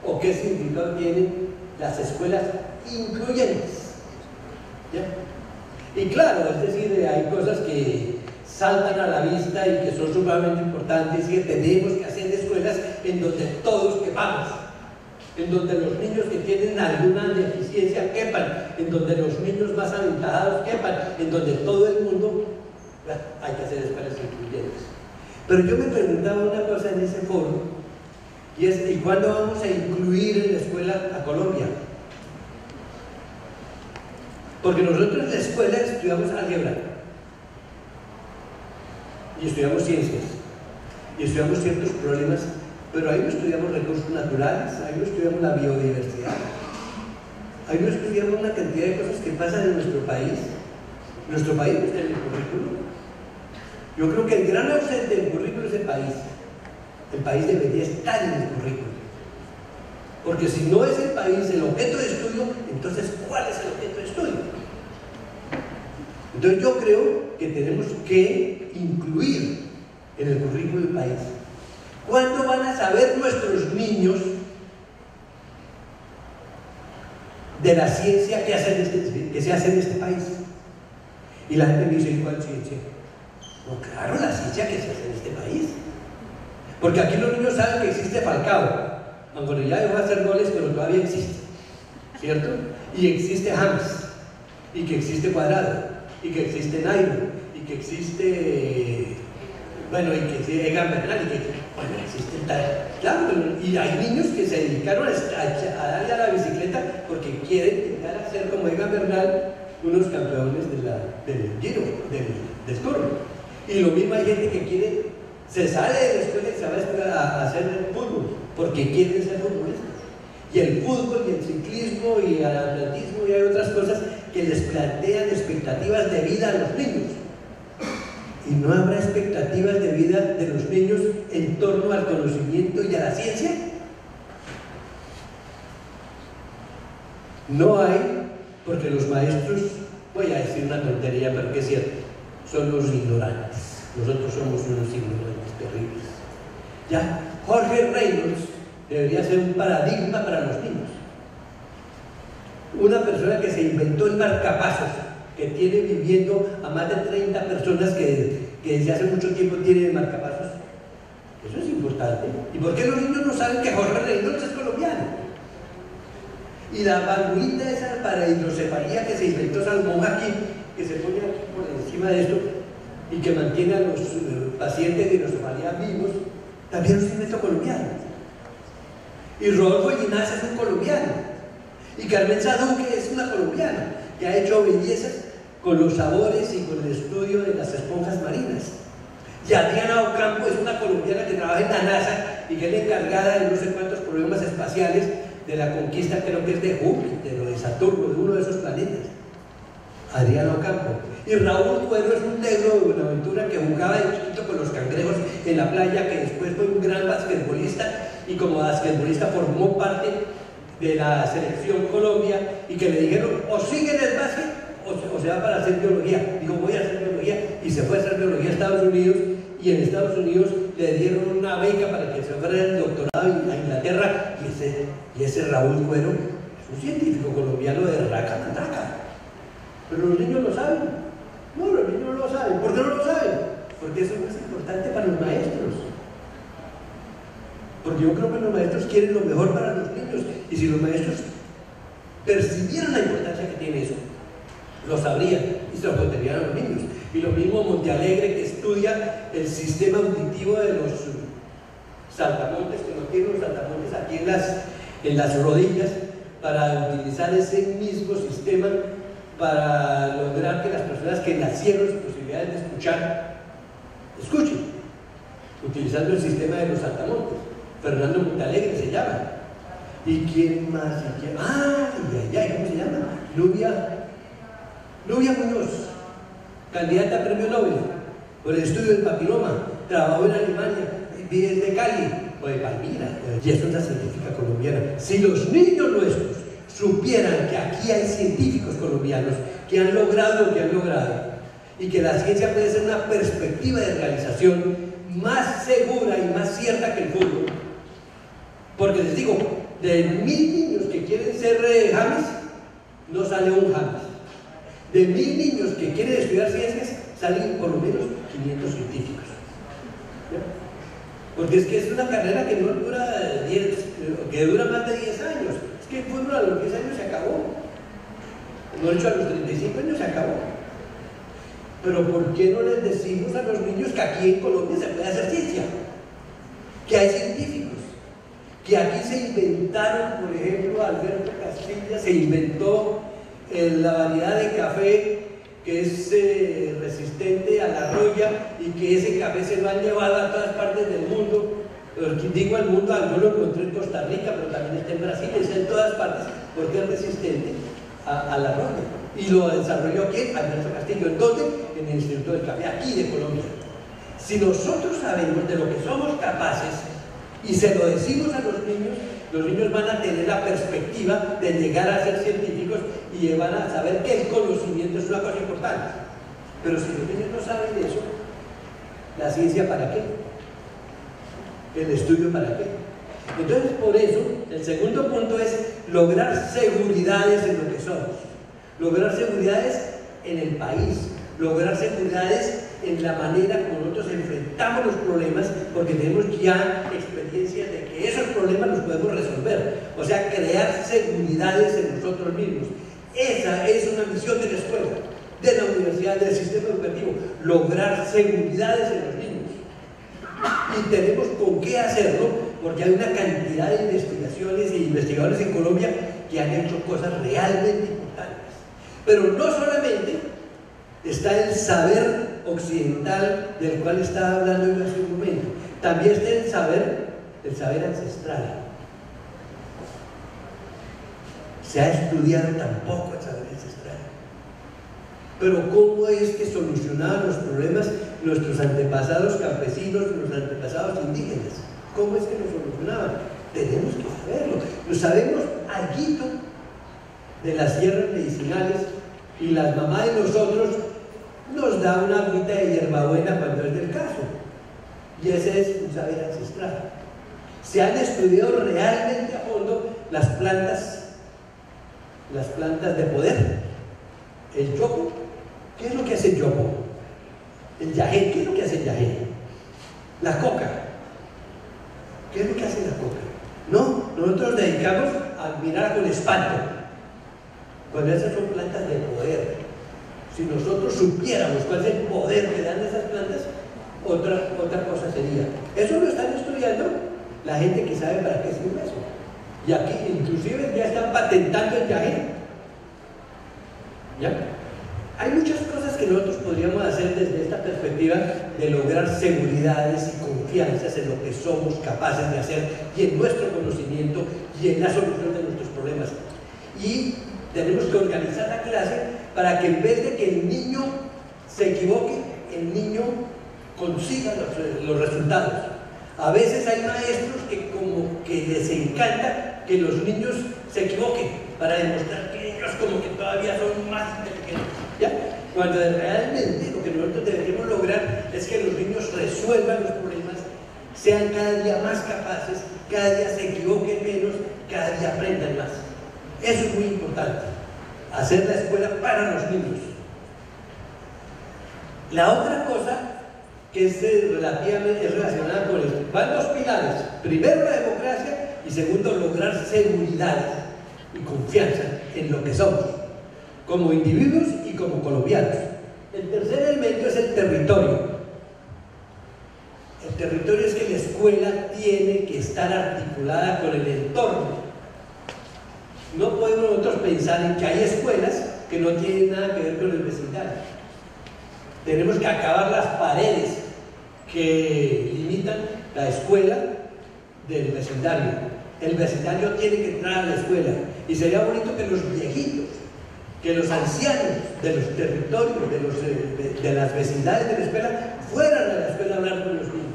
o qué significado tienen las escuelas incluyentes. ¿Ya? Y claro, es decir, hay cosas que saltan a la vista y que son sumamente importantes, y que tenemos que hacer escuelas en donde todos quepamos, en donde los niños que tienen alguna deficiencia quepan, en donde los niños más aventajados quepan, en donde todo el mundo, hay que hacer escuelas incluyentes. Pero yo me preguntaba una cosa en ese foro, y es: ¿y cuándo vamos a incluir en la escuela a Colombia? Porque nosotros en la escuela estudiamos álgebra, y estudiamos ciencias, y estudiamos ciertos problemas, pero ahí no estudiamos recursos naturales, ahí no estudiamos la biodiversidad, ahí no estudiamos una cantidad de cosas que pasan en nuestro país. Nuestro país no está en el currículo. Yo creo que el gran ausente del currículo es el país debería estar en el currículo, porque si no es el país el objeto de estudio, entonces ¿cuál es el objeto de estudio? Entonces yo creo que tenemos que incluir en el currículo del país. ¿Cuándo van a saber nuestros niños de la ciencia que se hace en este país? Y la gente me dice, ¿cuál ciencia? No, claro, la ciencia que se hace en este país. Porque aquí los niños saben que existe Falcao, aunque ya dejó de hacer goles, pero todavía existe, ¿cierto? Y existe James, y que existe Cuadrado, y que existe Nairo, y que existe, bueno, y que existe Egan Bernal, y que, bueno, existe tal, claro, y hay niños que se dedicaron a darle a la bicicleta porque quieren llegar a ser como Egan Bernal, unos campeones del Giro, del Tour. Y lo mismo hay gente que quiere, se sale de la escuela y se va a hacer fútbol, porque quieren ser futbolistas. Y el fútbol y el ciclismo y el atletismo y hay otras cosas que les plantean expectativas de vida a los niños. Y no habrá expectativas de vida de los niños en torno al conocimiento y a la ciencia. No hay, porque los maestros, voy a decir una tontería, pero que es cierto, son los ignorantes. Nosotros somos unos ignorantes terribles. Ya, Jorge Reynolds debería ser un paradigma para los niños. Una persona que se inventó el marcapasos, que tiene viviendo a más de 30 personas que desde hace mucho tiempo tienen marcapasos. Eso es importante. ¿Y por qué los niños no saben que Jorge Reynolds es colombiano? Y la valvulita esa para hidrocefalía que se inventó Salmón aquí, que se pone aquí por encima de esto y que mantiene a los pacientes de hidrocefalía vivos, también es un invento colombiano. Y Rodolfo Ginás es un colombiano. Y Carmen Saduque es una colombiana que ha hecho bellezas con los sabores y con el estudio de las esponjas marinas. Y Adriana Ocampo es una colombiana que trabaja en la NASA y que es la encargada de no sé cuántos problemas espaciales de la conquista, creo que es de Júpiter o de Saturno, de uno de esos planetas. Adriana Ocampo. Y Raúl Cuero es un negro de Buenaventura que jugaba de chiquito con los cangrejos en la playa, que después fue un gran basquetbolista y como basquetbolista formó parte de la selección Colombia y que le dijeron o sigue en el básquet o se va para hacer biología. Dijo, voy a hacer biología, y se fue a hacer biología a Estados Unidos, y en Estados Unidos le dieron una beca para que se fuera el doctorado a Inglaterra, y ese Raúl Cuero es un científico colombiano de raca mandaca. Pero los niños lo saben. No, los niños no lo saben. ¿Por qué no lo saben? Porque eso no es importante para los maestros. Porque yo creo que los maestros quieren lo mejor para los niños, y si los maestros percibieran la importancia que tiene eso, lo sabrían y se lo contarían a los niños. Y lo mismo Montealegre, que estudia el sistema auditivo de los saltamontes, que no tienen los saltamontes aquí en las rodillas, para utilizar ese mismo sistema para lograr que las personas que nacieron sin posibilidades de escuchar, escuchen, utilizando el sistema de los saltamontes. Fernando Montealegre se llama. ¿Y quién más? ¿Y quién? ¿Cómo se llama? Nubia Muñoz, candidata a premio Nobel por el estudio del papiloma, trabajó en Alemania, vive desde Cali o de Palmira, y es una científica colombiana. Si los niños nuestros supieran que aquí hay científicos colombianos que han logrado lo que han logrado, y que la ciencia puede ser una perspectiva de realización más segura y más cierta que el fútbol, porque les digo, de 1000 niños que quieren ser James, no sale un James. De 1000 niños que quieren estudiar ciencias, salen por lo menos 500 científicos. ¿Ya? Porque es que es una carrera que no dura 10, que dura más de 10 años. Es que el fútbol a los 10 años se acabó. No, de hecho, a los 35 años se acabó. Pero ¿por qué no les decimos a los niños que aquí en Colombia se puede hacer ciencia? Que hay científicos. Que aquí se inventaron, por ejemplo, Alberto Castilla se inventó la variedad de café que es resistente a la roya, y que ese café se lo han llevado a todas partes del mundo. Digo al mundo, yo lo encontré en Costa Rica, pero también está en Brasil, está en todas partes, porque es resistente a la roya. Y lo desarrolló ¿quién? Alberto Castillo. ¿En dónde? En el Instituto del Café, aquí de Colombia. Si nosotros sabemos de lo que somos capaces y se lo decimos a los niños van a tener la perspectiva de llegar a ser científicos y van a saber que el conocimiento es una cosa importante. Pero si los niños no saben eso, ¿la ciencia para qué? ¿El estudio para qué? Entonces, por eso, el segundo punto es lograr seguridades en lo que somos, lograr seguridades en el país, lograr seguridades en la manera como nosotros enfrentamos los problemas, porque tenemos ya experiencia de que esos problemas los podemos resolver. O sea, crear seguridades en nosotros mismos. Esa es una misión de la escuela, de la universidad, del sistema educativo, lograr seguridades en los niños. Y tenemos con qué hacerlo, porque hay una cantidad de investigaciones e investigadores en Colombia que han hecho cosas realmente importantes. Pero no solamente está el saber occidental del cual estaba hablando yo hace un momento, también está el saber ancestral. Se ha estudiado tampoco el saber ancestral. Pero ¿cómo es que solucionaban los problemas nuestros antepasados campesinos, nuestros antepasados indígenas? ¿Cómo es que lo solucionaban? Tenemos que saberlo. Lo sabemos alguito de las hierbas medicinales, y las mamás de nosotros nos da una agüita de hierbabuena cuando es del caso. Y ese es un saber ancestral. Se han estudiado realmente a fondo las plantas de poder. El yopo, ¿qué es lo que hace el yopo? El yagé, ¿qué es lo que hace el yagé? La coca, ¿qué es lo que hace la coca? No, nosotros nos dedicamos a mirar con espanto cuando esas son plantas de poder. Si nosotros supiéramos cuál es el poder que dan esas plantas, otra cosa sería. Eso lo están estudiando la gente que sabe para qué sirve eso. Y aquí inclusive ya están patentando el yagé. ¿Ya? Hay muchas cosas que nosotros podríamos hacer desde esta perspectiva de lograr seguridades y confianzas en lo que somos capaces de hacer y en nuestro conocimiento y en la solución de nuestros problemas. Y tenemos que organizar la clase para que en vez de que el niño se equivoque, el niño consiga los resultados. A veces hay maestros que como que les encanta que los niños se equivoquen para demostrar que ellos como que todavía son más inteligentes, ¿ya? Cuando realmente lo que nosotros deberíamos lograr es que los niños resuelvan los problemas, sean cada día más capaces, cada día se equivoquen menos, cada día aprendan más. Eso es muy importante, hacer la escuela para los niños. La otra cosa que es relacionada con esto, van dos pilares: primero la democracia y segundo lograr seguridad y confianza en lo que somos como individuos y como colombianos. El tercer elemento es el territorio. El territorio es que la escuela tiene que estar articulada con el entorno. No podemos nosotros pensar en que hay escuelas que no tienen nada que ver con el vecindario. Tenemos que acabar las paredes que limitan la escuela del vecindario. El vecindario tiene que entrar a la escuela, y sería bonito que los viejitos, que los ancianos de los territorios, de las vecindades de la escuela, fueran a la escuela a hablar con los niños,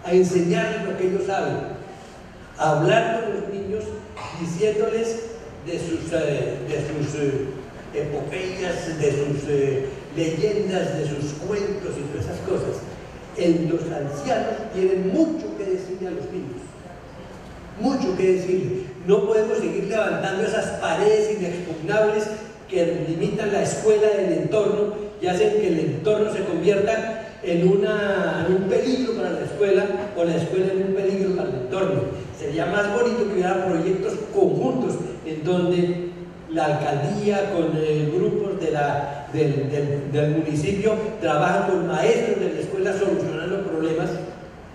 a enseñarles lo que ellos saben, a hablar con los niños, diciéndoles de sus epopeyas, de sus leyendas, de sus cuentos y todas esas cosas. Los ancianos tienen mucho que decirle a los niños, mucho que decirle. No podemos seguir levantando esas paredes inexpugnables que limitan la escuela del entorno y hacen que el entorno se convierta en un peligro para la escuela, o la escuela en un peligro para el entorno. Sería más bonito que hubiera proyectos conjuntos en donde la alcaldía con grupos del municipio trabajan con maestros de la escuela solucionando problemas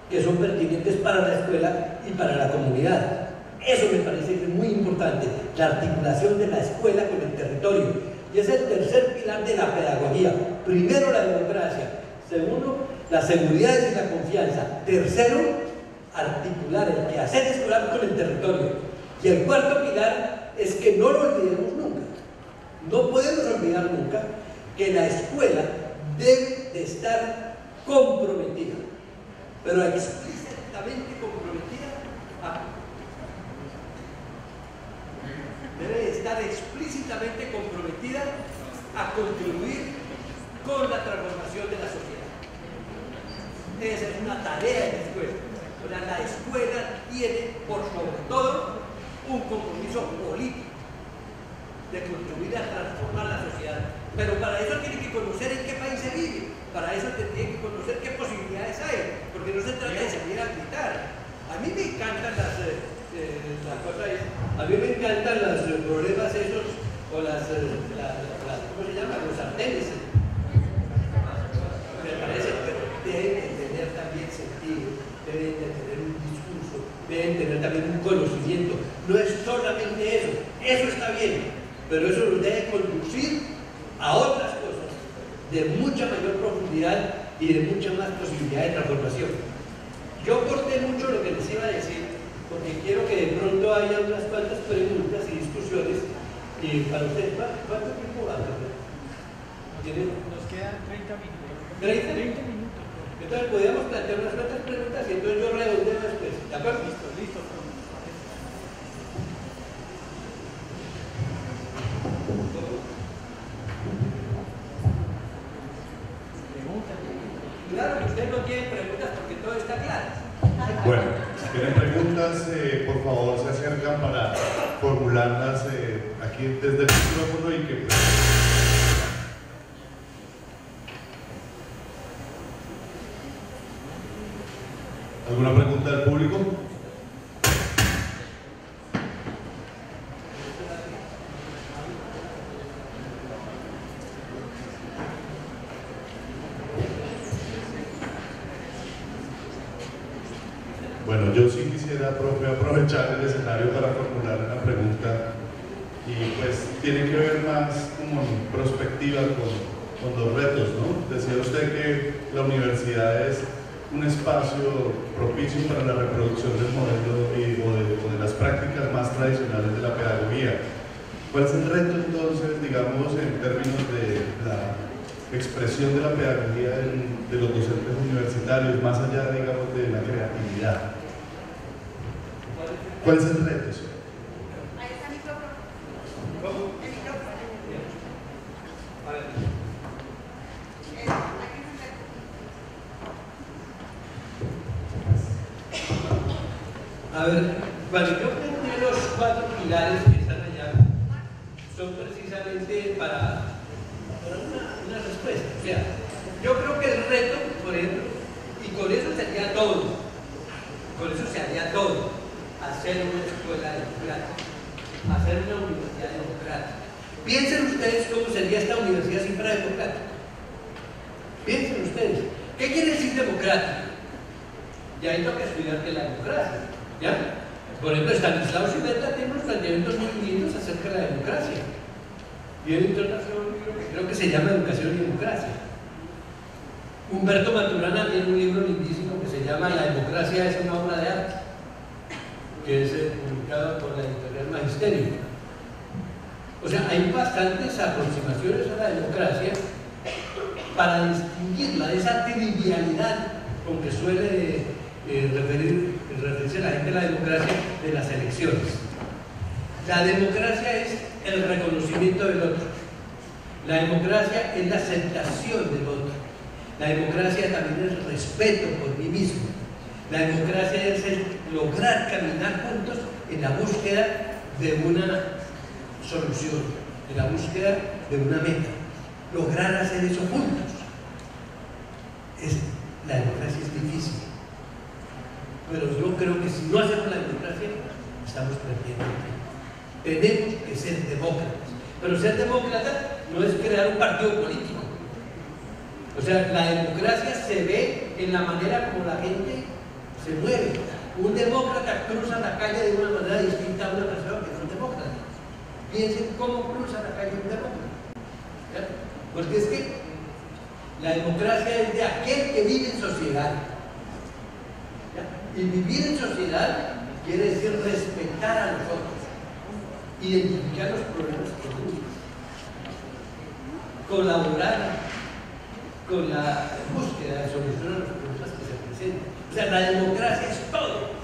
que son pertinentes para la escuela y para la comunidad. Eso me parece que es muy importante, la articulación de la escuela con el territorio. Y es el tercer pilar de la pedagogía. Primero, la democracia. Segundo, la seguridad y la confianza. Tercero, articular el quehacer escolar con el territorio. Y el cuarto pilar es que no lo olvidemos nunca. No podemos olvidar nunca que la escuela debe de estar comprometida, pero explícitamente comprometida debe estar explícitamente comprometida a contribuir con la transformación de la sociedad. Esa es una tarea de la escuela. O sea, la escuela tiene, por sobre todo, un compromiso político de contribuir a transformar la sociedad. Pero para eso tiene que conocer en qué país se vive, para eso tiene que conocer qué posibilidades hay, porque no se trata de salir a gritar. A mí me encantan a mí me encantan los problemas esos, o ¿cómo se llama? Los sartenes. Me parece que deben de tener también sentido, deben de tener un discurso, deben tener también un conocimiento. No es solamente eso está bien, pero eso nos debe conducir a otras cosas de mucha mayor profundidad y de mucha más posibilidad de transformación. Yo corté mucho lo que les iba a decir, porque quiero que de pronto haya unas cuantas preguntas y discusiones. Y para ustedes, ¿cuánto tiempo va? Nos quedan 30 minutos. ¿30 minutos? Entonces podríamos plantear unas cuantas preguntas y entonces yo redondeo después. ¿De acuerdo? Listo. Claro que ustedes no tienen preguntas porque todo está claro. Bueno, si tienen preguntas, por favor se acercan para formularlas aquí desde el micrófono y que... ¿Alguna pregunta del público? Bueno, yo sí quisiera, profe, aprovechar el escenario para formular una pregunta y pues tiene que ver más como en perspectiva con los retos, ¿no? Decía usted que la universidad es un espacio propicio para la reproducción del modelo o de las prácticas más tradicionales de la pedagogía. ¿Cuál es el reto entonces, digamos, en términos de la expresión de la pedagogía de los docentes universitarios, más allá, digamos, de la creatividad? ¿Cuál es el reto? Ahí está el micrófono. ¿Cómo? El micrófono. A ver. Aquí está. A ver, cuando yo planteé los 4 pilares que están allá, son precisamente para una respuesta. O sea, yo creo que el reto, por ejemplo, y con eso se haría todo, hacer una escuela democrática, hacer una universidad democrática. Piensen ustedes cómo sería esta universidad si fuera democrática. Piensen ustedes, ¿qué quiere decir democrática? Y ahí toca estudiar que la democracia, ¿ya? Por ejemplo, Stanislao Sibeta tiene unos planteamientos muy lindos acerca de la democracia. Y él internacional un libro que creo que se llama Educación y Democracia. Humberto Maturana tiene un libro lindísimo que se llama La democracia es una obra de arte, que es publicado por la editorial Magisterio. O sea, hay bastantes aproximaciones a la democracia para distinguirla de esa trivialidad con que suele referirse la gente a la democracia de las elecciones. La democracia es el reconocimiento del otro. La democracia es la aceptación del otro. La democracia también es el respeto por mí mismo. La democracia es el lograr caminar juntos en la búsqueda de una solución, en la búsqueda de una meta. Lograr hacer eso juntos. La democracia es difícil. Pero yo creo que si no hacemos la democracia, estamos perdiendo tiempo. Tenemos que ser demócratas. Pero ser demócrata no es crear un partido político. O sea, la democracia se ve en la manera como la gente se mueve. Un demócrata cruza la calle de una manera distinta a una persona que no es demócrata. Piensen cómo cruza la calle un demócrata. ¿Ya? Porque es que la democracia es de aquel que vive en sociedad. ¿Ya? Y vivir en sociedad quiere decir respetar a los otros, identificar los problemas comunes, colaborar con la búsqueda de solución a los problemas que se presentan. O sea, la democracia es todo.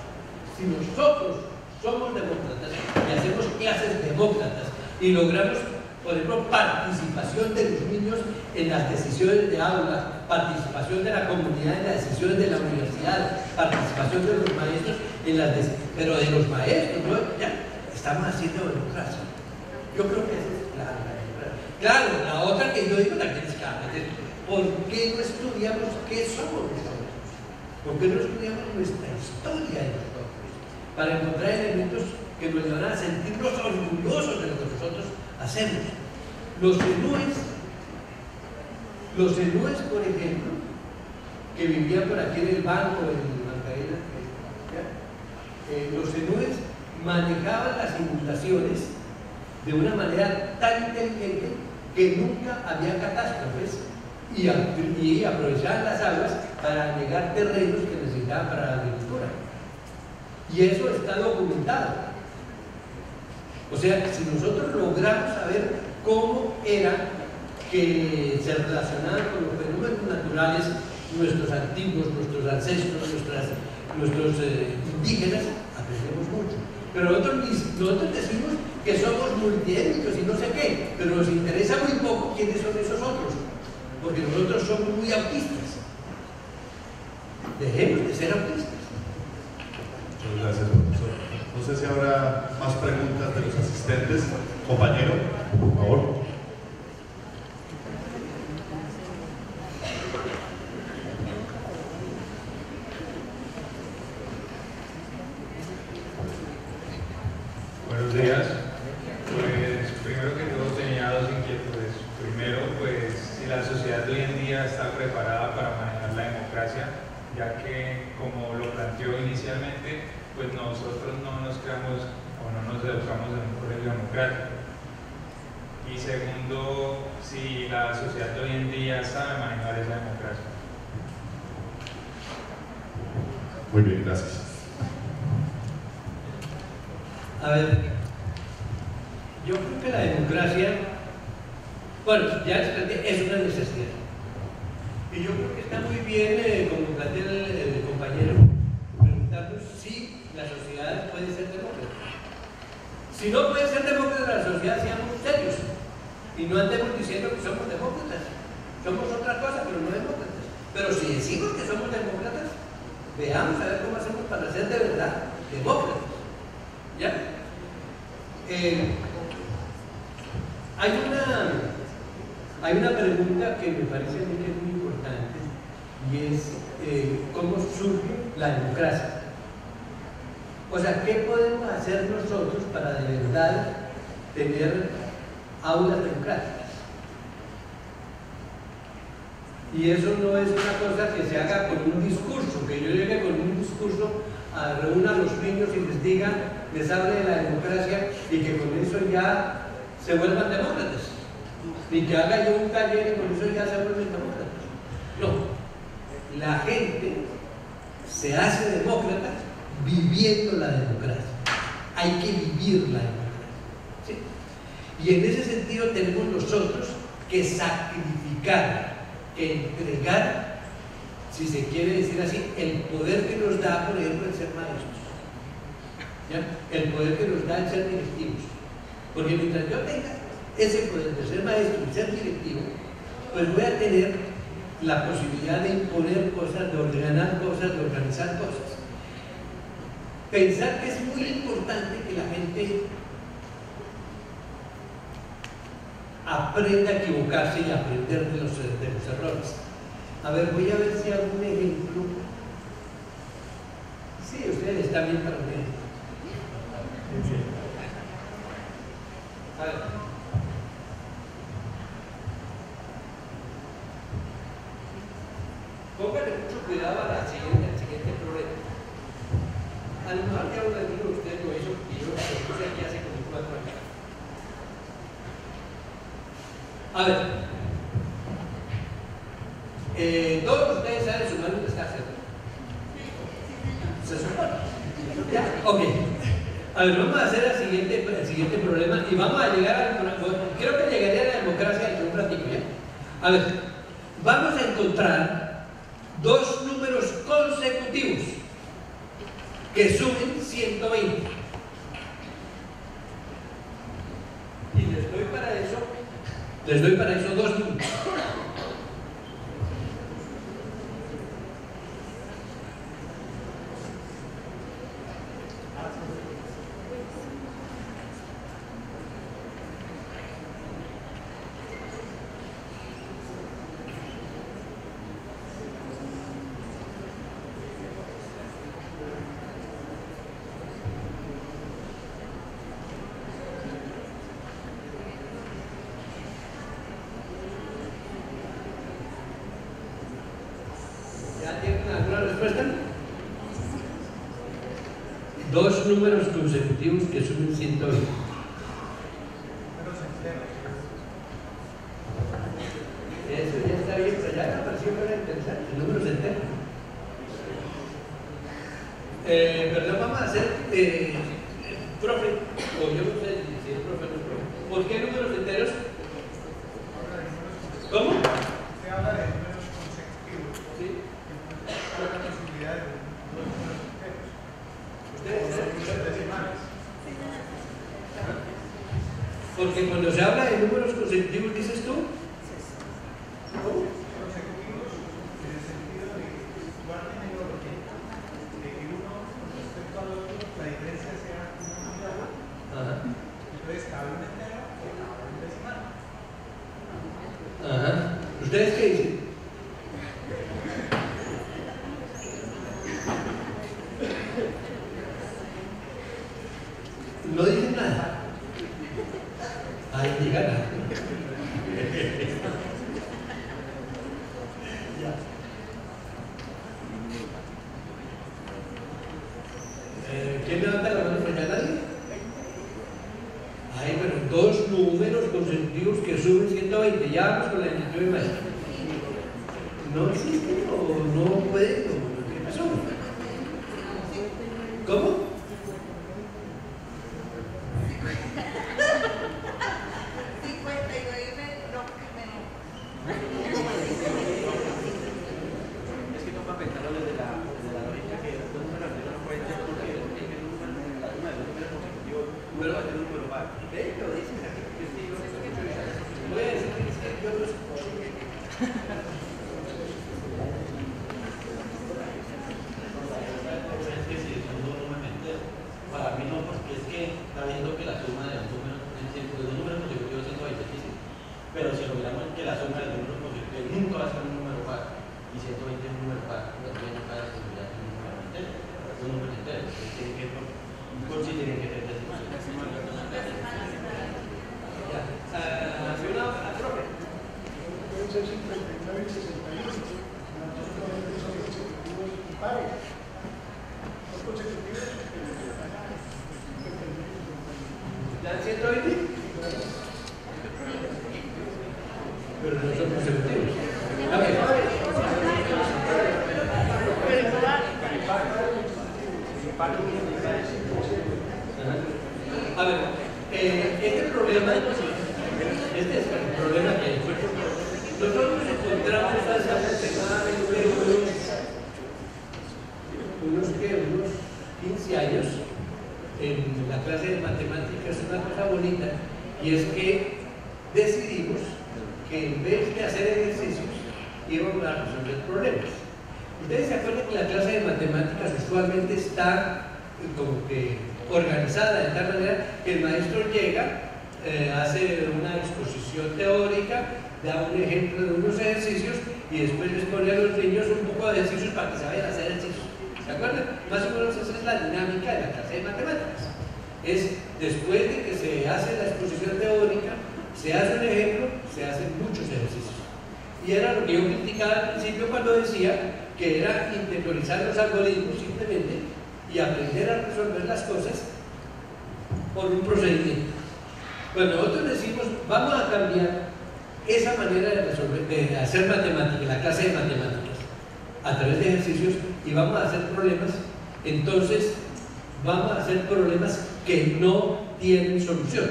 Si nosotros somos demócratas y hacemos clases demócratas y logramos, por ejemplo, participación de los niños en las decisiones de aula, participación de la comunidad en las decisiones de la universidad, participación de los maestros en las decisiones, pero de los maestros, ¿no? Ya estamos haciendo democracia. Yo creo que esa es la democracia. Claro, la otra que yo digo, la que es clave, es ¿por qué no estudiamos qué somos nosotros? ¿Por qué no estudiamos nuestra historia de nosotros? Para encontrar elementos que nos van a sentirnos orgullosos de lo que nosotros hacemos. Los enúes, por ejemplo, que vivían por aquí en el banco, en Mancaína, los enúes manejaban las inundaciones de una manera tan inteligente que nunca había catástrofes y aprovechaban las aguas para anegar terrenos que necesitaban para la agricultura. Y eso está documentado. O sea, si nosotros logramos saber cómo era que se relacionaban con los fenómenos naturales nuestros antiguos, nuestros ancestros, nuestros indígenas, aprendemos mucho. Pero nosotros decimos que somos multiétnicos y no sé qué, pero nos interesa muy poco quiénes son esos otros, porque nosotros somos muy autistas. Dejemos de ser autistas. Muchas gracias, profesor. No sé si habrá más preguntas de los asistentes. Compañero, por favor. Buenos días. Pues primero que todo tenía dos inquietudes. Primero, pues si la sociedad de hoy en día está preparada para manejar la democracia, ya que como lo planteó inicialmente, pues nosotros no nos creamos o no nos educamos en un colegio democrático. Y segundo, si la sociedad de hoy en día sabe manejar esa democracia. Muy bien, gracias. A ver, yo creo que la democracia, bueno, ya les planteé, es una necesidad. Y yo creo que está muy bien, como plantea el compañero, preguntarnos si la sociedad puede ser demócrata. Si no puede ser demócrata la sociedad, seamos serios. Y no andemos diciendo que somos demócratas. Somos otra cosa, pero no demócratas. Pero si decimos que somos demócratas, veamos a ver cómo hacemos para ser de verdad demócratas. ¿Ya? Hay una pregunta que me parece a mí que es muy importante y es ¿cómo surge la democracia? O sea, ¿qué podemos hacer nosotros para de verdad tener aulas democráticas? Y eso no es una cosa que se haga con un discurso, que yo llegue con un discurso reúna a los niños y les diga, les hable de la democracia y que con eso ya se vuelvan demócratas. Ni que haga yo un taller y con eso ya se vuelven demócratas. No. La gente se hace demócrata viviendo la democracia. Hay que vivir la democracia. ¿Sí? Y en ese sentido tenemos nosotros que sacrificar, que entregar, si se quiere decir así, el poder que nos da, por ejemplo, el ser maestros. ¿Ya? El poder que nos da el ser directivos. Porque mientras yo tenga ese poder de ser maestro y ser directivo, pues voy a tener la posibilidad de imponer cosas, de ordenar cosas, de organizar cosas. Pensar que es muy importante que la gente aprenda a equivocarse y aprender de los errores. A ver, voy a ver si algún ejemplo. Sí, ustedes están bien para un ejemplo. A ver. Pónganle mucho cuidado al siguiente problema. A lo mejor ya uno de ustedes lo hizo y yo lo puse aquí hace como 4 años. A ver. Todos ustedes saben sumar un descanso. ¿Se supone? ¿Ya? Ok. A ver, vamos a hacer el siguiente problema y vamos a llegar al... Creo que llegaría a la democracia en un ratito, ¿ya? A ver, vamos a encontrar dos números consecutivos que sumen 120. Y les doy para eso dos números. Dos números consecutivos que sumen 120. Eso ya está bien, pero ya me pareció que era interesante, números enteros. Perdón, vamos a hacer, profe, o yo no sé si el profe no es profe. ¿Por qué números enteros? ¿Cómo? Se habla de números consecutivos. Sí. La posibilidad de dos números enteros. Ustedes decimales. Porque cuando se habla de números consecutivos, dices tú. ¿Cómo? Consecutivos en el sentido de que guarden el orden, de que uno con respecto al otro, la diferencia sea una unidad. Ajá. Entonces cabe un entero o cabe un decimal. Ajá. ¿Ustedes qué dicen? No dicen nada. Ahí llega nada. Ya. ¿Quién levanta la mano? ¿Ya nadie? Ay, pero dos números consecutivos que suben 120. Ya vamos con la iniciativa de maestro. No existe o no puede. ¿Qué pasó? ¿Cómo? Es que toca pensarlo desde la lógica que los dos números anteriores no pueden ser porque el número, la suma de los números consecutivos no va a ser un número par. Lo dices aquí. Voy a decir que yo no sé. Es que si son dos números enteros, para mí no, porque es que está viendo que la suma de dos números consecutivos es 120, pero si lo miramos que la suma de los números consecutivos nunca va a ser un número par, y 120 es un número par, entonces no cabe posibilidad de un número entero, son números enteros, tienen que ser decimales. Pueden ser 59 y 61. Son consecutivos impares. Son consecutivos. ¿Dan 120? Pero no son consecutivos. A ver. A ver, este problema que hay. Nosotros encontramos hace aproximadamente unos 15 años en la clase de matemáticas una cosa bonita, y es que decidimos que en vez de hacer ejercicios íbamos a resolver problemas. Ustedes se acuerdan que la clase de matemáticas usualmente está como que organizada de tal manera que el maestro llega, hace una exposición teórica, da un ejemplo de unos ejercicios y después les pone a los niños un poco de ejercicios para que se vayan a hacer ejercicios. ¿Se acuerdan? Más o menos esa es la dinámica de la clase de matemáticas. Es después de que se hace la exposición teórica, se hace un ejemplo, se hacen muchos ejercicios. Y era lo que yo criticaba al principio cuando decía que era interiorizar los algoritmos simplemente y aprender a resolver las cosas por un procedimiento. Cuando nosotros decimos, vamos a cambiar esa manera de resolver, de hacer matemáticas, la clase de matemáticas, a través de ejercicios, y vamos a hacer problemas, entonces vamos a hacer problemas que no tienen solución.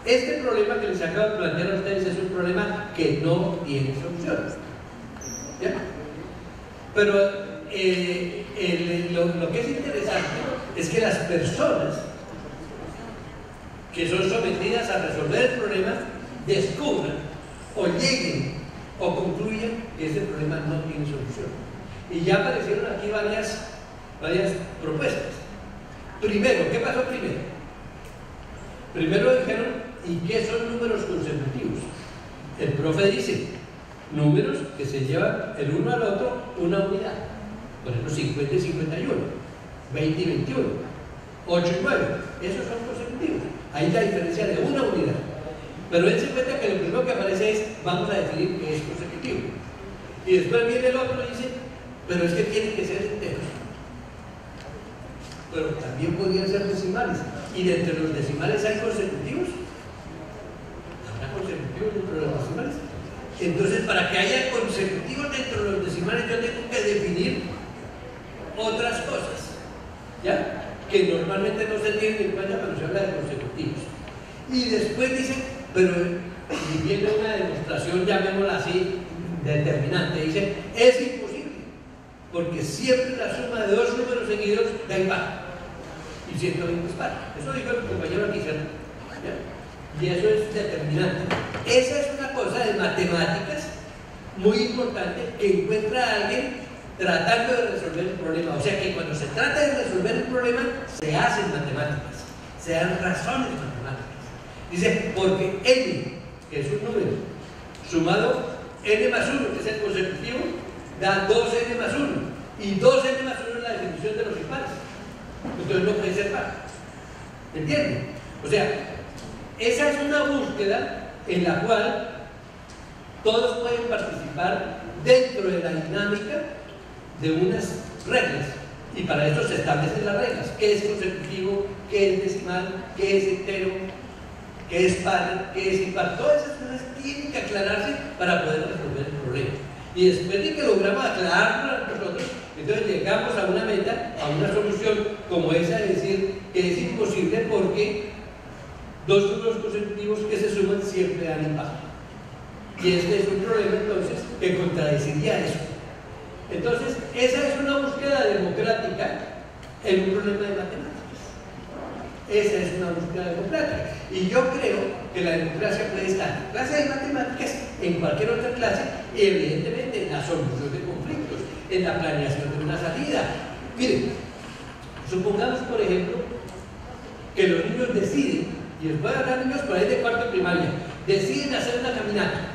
Este problema que les acabo de plantear a ustedes es un problema que no tiene solución. ¿Ya? Pero lo que es interesante es que las personas que son sometidas a resolver el problema descubran o lleguen o concluyan que ese problema no tiene solución. Y ya aparecieron aquí varias propuestas. Primero, ¿qué pasó primero? Primero dijeron, ¿y qué son números consecutivos? El profe dice, números que se llevan el uno al otro una unidad. Por ejemplo, 50 y 51, 20 y 21, 8 y 9. Esos son consecutivos. Ahí la diferencia de una unidad. Pero él se cuenta que lo primero que aparece es, vamos a definir que es consecutivo. Y después viene el otro y dice, pero es que tienen que ser enteros. Pero también podrían ser decimales. Y de entre los decimales hay consecutivos. ¿Habrá consecutivos dentro de los decimales? Entonces, para que haya consecutivos dentro de los decimales, yo tengo que definir otras cosas, ¿ya? Que normalmente no se tienen en cuenta cuando se habla de consecutivos. Y después dicen, pero viene una demostración, llamémosla así, determinante, dice, es imposible, porque siempre la suma de dos números seguidos da impar, y 120 es par. Eso dijo el compañero aquí, ¿cierto? ¿Ya? Y eso es determinante. Esa es una cosa de matemáticas muy importante que encuentra alguien tratando de resolver el problema. O sea que cuando se trata de resolver el problema, se hacen matemáticas, se dan razones matemáticas. Dice, porque n, que es un número, sumado n más 1, que es el consecutivo, da 2n más 1. Y 2n más 1 es la definición de los impares. Entonces no puede ser par. ¿Entienden? O sea, esa es una búsqueda en la cual todos pueden participar dentro de la dinámica de unas reglas. Y para eso se establecen las reglas. ¿Qué es consecutivo? ¿Qué es decimal? ¿Qué es entero? ¿Qué es par? ¿Qué es impar? Todas esas cosas tienen que aclararse para poder resolver el problema. Y después de que logramos aclararlo nosotros, entonces llegamos a una meta, a una solución como esa de decir que es imposible porque dos números consecutivos que se suman siempre dan impar. Y este es un problema entonces que contradeciría eso. Entonces, esa es una búsqueda democrática en un problema de matemáticas. Esa es una búsqueda democrática. Y yo creo que la democracia puede estar en clase de matemáticas, en cualquier otra clase, y evidentemente en la solución de conflictos, en la planeación de una salida. Miren, supongamos, por ejemplo, que los niños deciden, y les voy a hablar niños por ahí de cuarto primaria, deciden hacer una caminata.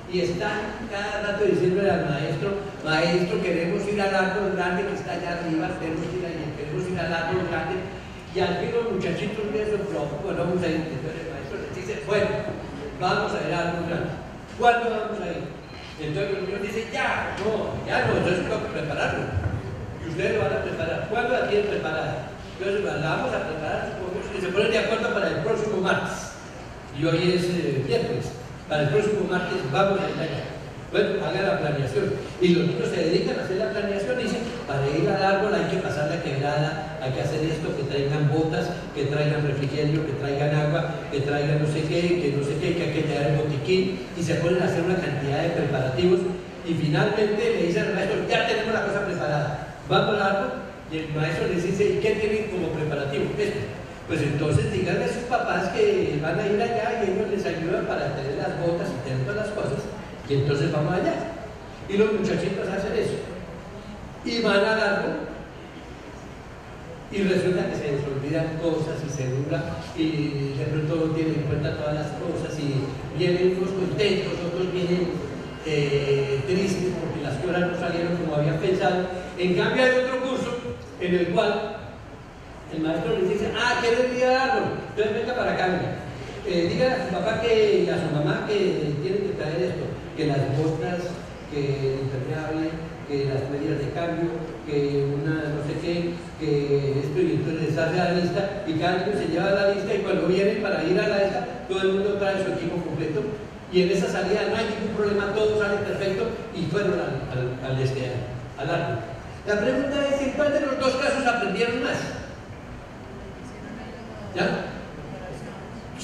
Y están cada rato diciéndole al maestro, maestro, queremos ir al árbol grande que está allá arriba, queremos ir al árbol grande. Y al fin los muchachitos de esos bueno, vamos a ir, entonces el maestro les dice, bueno, vamos a ir al árbol grande. ¿Cuándo vamos a ir? Entonces los niños dicen, ya no, entonces tengo que prepararlo. Y ustedes lo van a preparar. ¿Cuándo la tienen preparada? Entonces la vamos a preparar, y se ponen de acuerdo para el próximo martes. Y hoy es miércoles. Para el próximo martes vamos a ir allá. Bueno, hagan la planeación. Y los niños se dedican a hacer la planeación y dicen, para ir al árbol hay que pasar la quebrada, hay que hacer esto, que traigan botas, que traigan refrigerio, que traigan agua, que traigan no sé qué, que hay que llevar el botiquín, y se ponen a hacer una cantidad de preparativos, y finalmente le dicen al maestro, ya tenemos la cosa preparada, vamos al árbol, y el maestro les dice, ¿y qué tienen como preparativo? Esto. Pues entonces díganle a sus papás que van a ir allá y ellos les ayudan para tener las botas y tener todas las cosas, y entonces vamos allá. Y los muchachitos hacen eso. Y van al árbol, y resulta que se les olvidan cosas y se duran, y de pronto no tienen en cuenta todas las cosas, y vienen unos contentos, otros vienen tristes porque las cosas no salieron como habían pensado. En cambio hay otro curso en el cual el maestro les dice, ¿quieren ir al árbol? Entonces venga para acá, díganle a su papá y a su mamá que tienen que traer esto, que las botas, que el impermeable, que las medidas de cambio, que una no sé qué, que esto, y entonces les hace la lista, y cada uno se lleva la lista, y cuando vienen para ir a la lista, todo el mundo trae su equipo completo, y en esa salida no hay ningún problema, todo sale perfecto, y fueron al árbol. La pregunta es, ¿en cuál de los dos casos aprendieron más? ¿Ya?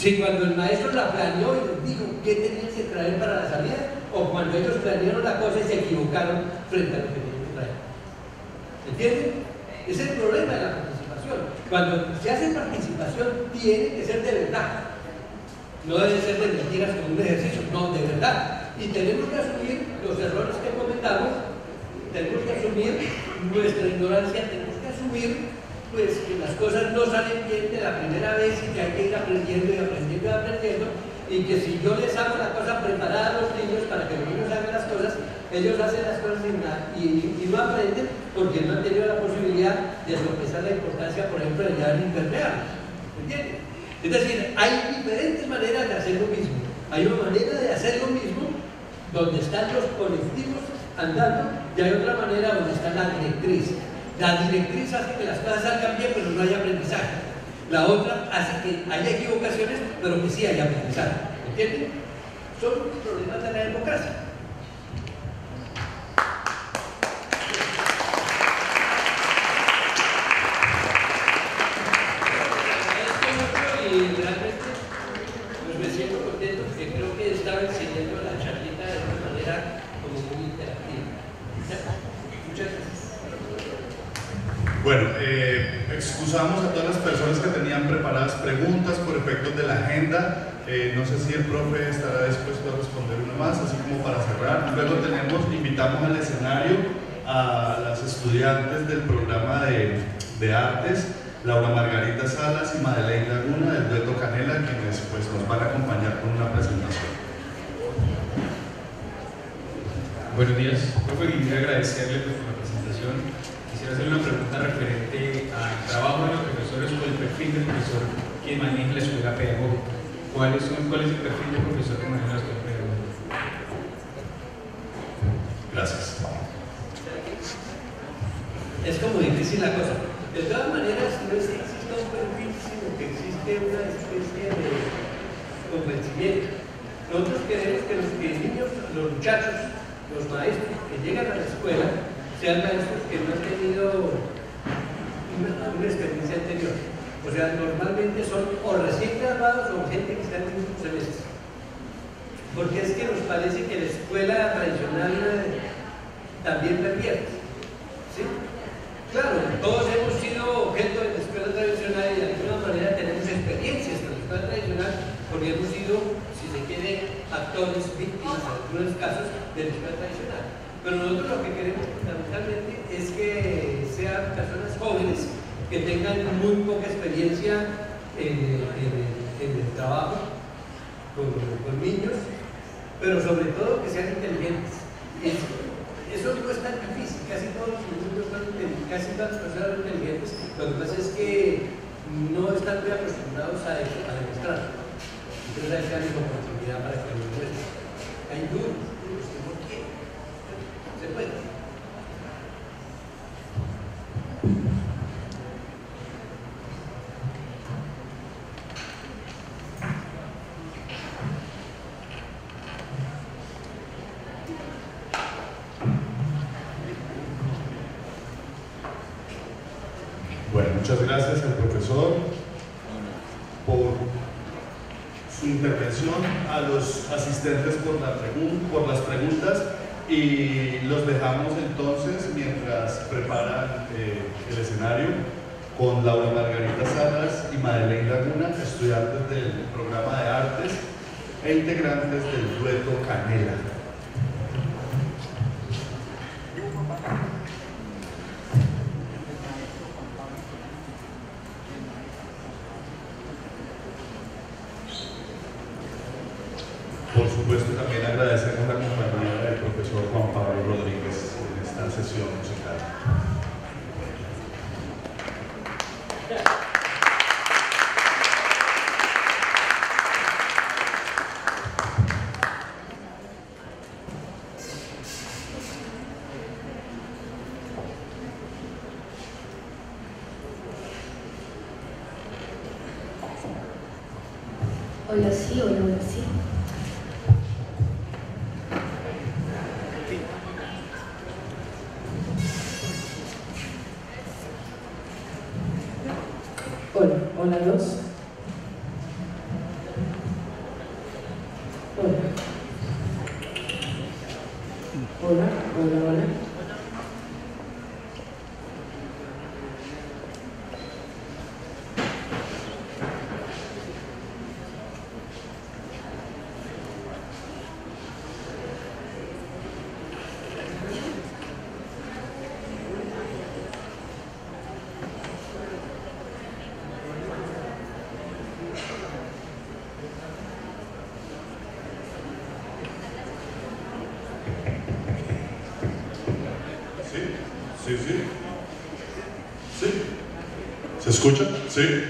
Si cuando el maestro la planeó y les dijo qué tenían que traer para la salida, o cuando ellos planearon la cosa y se equivocaron frente a lo que tenían que traer. ¿Entienden? Es el problema de la participación. Cuando se hace participación, tiene que ser de verdad. No debe ser de mentiras como un ejercicio, no, de verdad. Y tenemos que asumir los errores que cometamos, tenemos que asumir nuestra ignorancia, tenemos que asumir pues que las cosas no salen bien de la primera vez y que hay que ir aprendiendo y aprendiendo y aprendiendo, y que si yo les hago la cosa preparada a los niños para que los niños hagan las cosas, ellos hacen las cosas y no aprenden porque no han tenido la posibilidad de sopesar la importancia, por ejemplo, de llevar impermeable. ¿Entienden? Es decir, hay diferentes maneras de hacer lo mismo. Hay una manera de hacer lo mismo donde están los colectivos andando y hay otra manera donde está la directriz. La directriz hace que las cosas salgan bien, pero no hay aprendizaje. La otra hace que haya equivocaciones, pero que sí haya aprendizaje. ¿Entienden? Son problemas de la democracia. Y realmente pues me siento contento porque creo que estaba enseñando la charlita de una manera como muy interactiva. Muchas gracias. Bueno, excusamos a todas las personas que tenían preparadas preguntas por efectos de la agenda. No sé si el profe estará dispuesto a responder una más, así como para cerrar. Luego invitamos al escenario a las estudiantes del programa de artes, Laura Margarita Salas y Madeleine Laguna del dueto Canela, quienes pues, nos van a acompañar con una presentación. Buenos días, profe, quisiera agradecerle por la presentación. Quisiera hacer una pregunta referente al trabajo de los profesores o el perfil del profesor que maneja la escuela pedagógica. ¿Cuál es el perfil del profesor que maneja la escuela pedagógica? Gracias. Es como difícil la cosa. De todas maneras, no es que exista un perfil, sino que existe una especie de convencimiento. Nosotros queremos que los niños, los muchachos, los maestros que llegan a la escuela, sean maestros que no han tenido una experiencia anterior. O sea, normalmente son o recién graduados o gente que está en el último semestre. Porque es que nos parece que la escuela tradicional también pervierte. ¿Sí? Claro, todos hemos sido objeto de la escuela tradicional y de alguna manera tenemos experiencias con la escuela tradicional porque hemos sido, si se quiere, actores, víctimas en algunos casos de la escuela tradicional. Pero nosotros lo que queremos fundamentalmente es que sean personas jóvenes que tengan muy poca experiencia en el trabajo con niños, pero sobre todo que sean inteligentes. Eso no es tan difícil, casi todos los niños son inteligentes, casi todas las personas son inteligentes. Lo que pasa es que no están muy acostumbrados a demostrarlo. Entonces hay que darles la oportunidad para que lo demuestren. Hay dudas, que no quieren. Se puede. Bueno, muchas gracias al profesor por su intervención, a los asistentes por las preguntas, y los dejamos entonces mientras preparan el escenario con Laura Margarita Salas y Madeleine Laguna, estudiantes del programa de artes e integrantes del dueto Canela. Por supuesto, también agradecemos la compañía del profesor Juan Pablo Rodríguez en esta sesión musical. Hola sí, hola sí. Hola, hola dos. Hola, hola, hola. Sí. Sí. ¿Se escucha? Sí.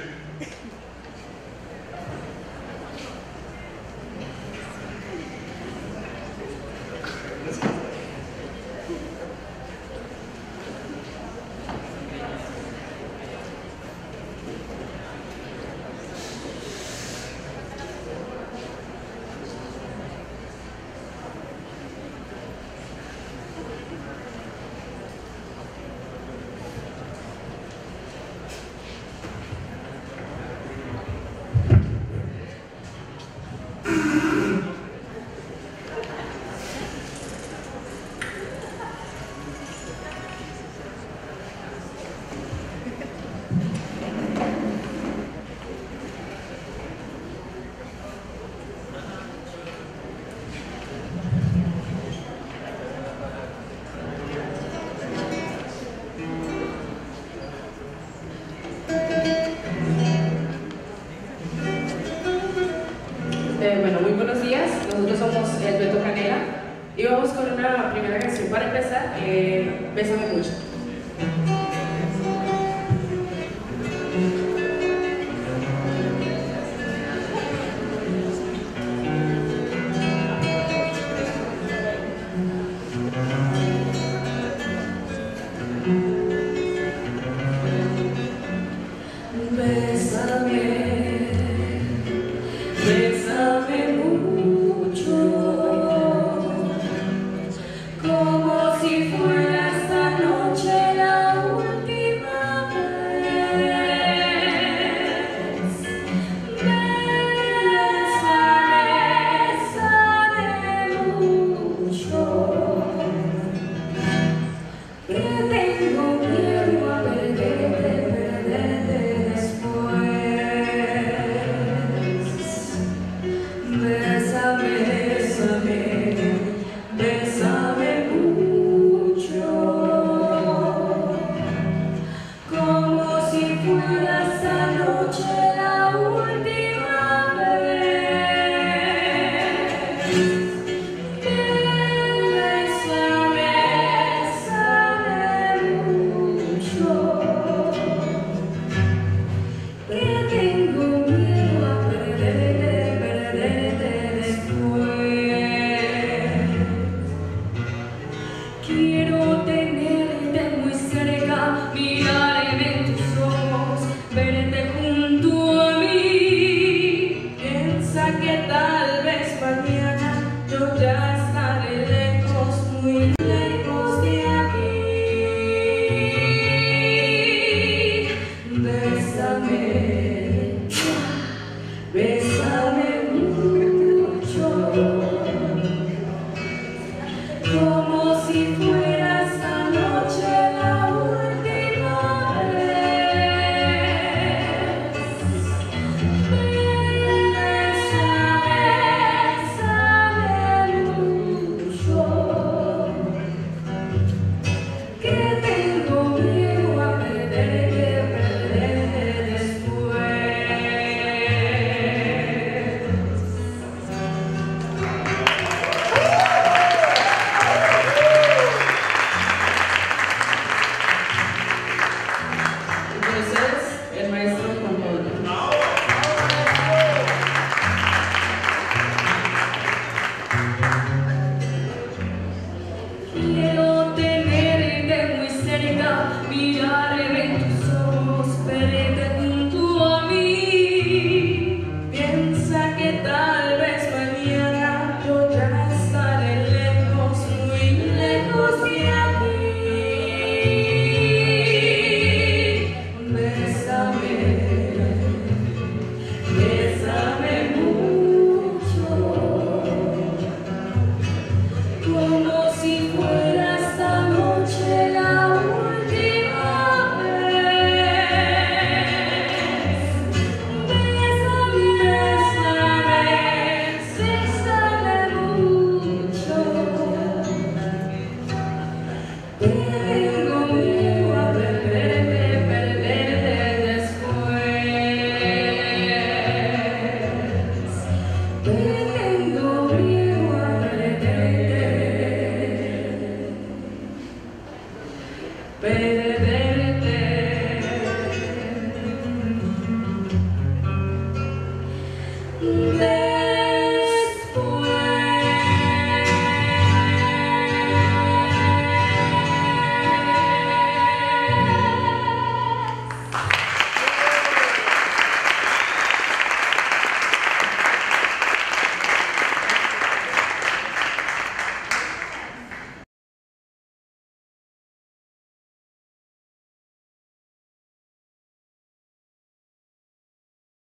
Bueno, muy buenos días. Nosotros somos el Dueto Canela y vamos con una primera canción para empezar, Bésame Mucho. Bésame mucho, como si fuera esta noche la última vez. Bésame mucho, que tengo miedo a perderte después. Bésame mucho, como si fuera esta noche la última vez. Bésame mucho, que tengo miedo a perderte después. Quiero tenerte muy cerca, mirarme en tus ojos, verte junto a mí. Piensa que tal vez mañana yo ya estaré lejos, muy lejos de aquí. Bésame mucho, como si fuera esta noche la última vez. Bésame de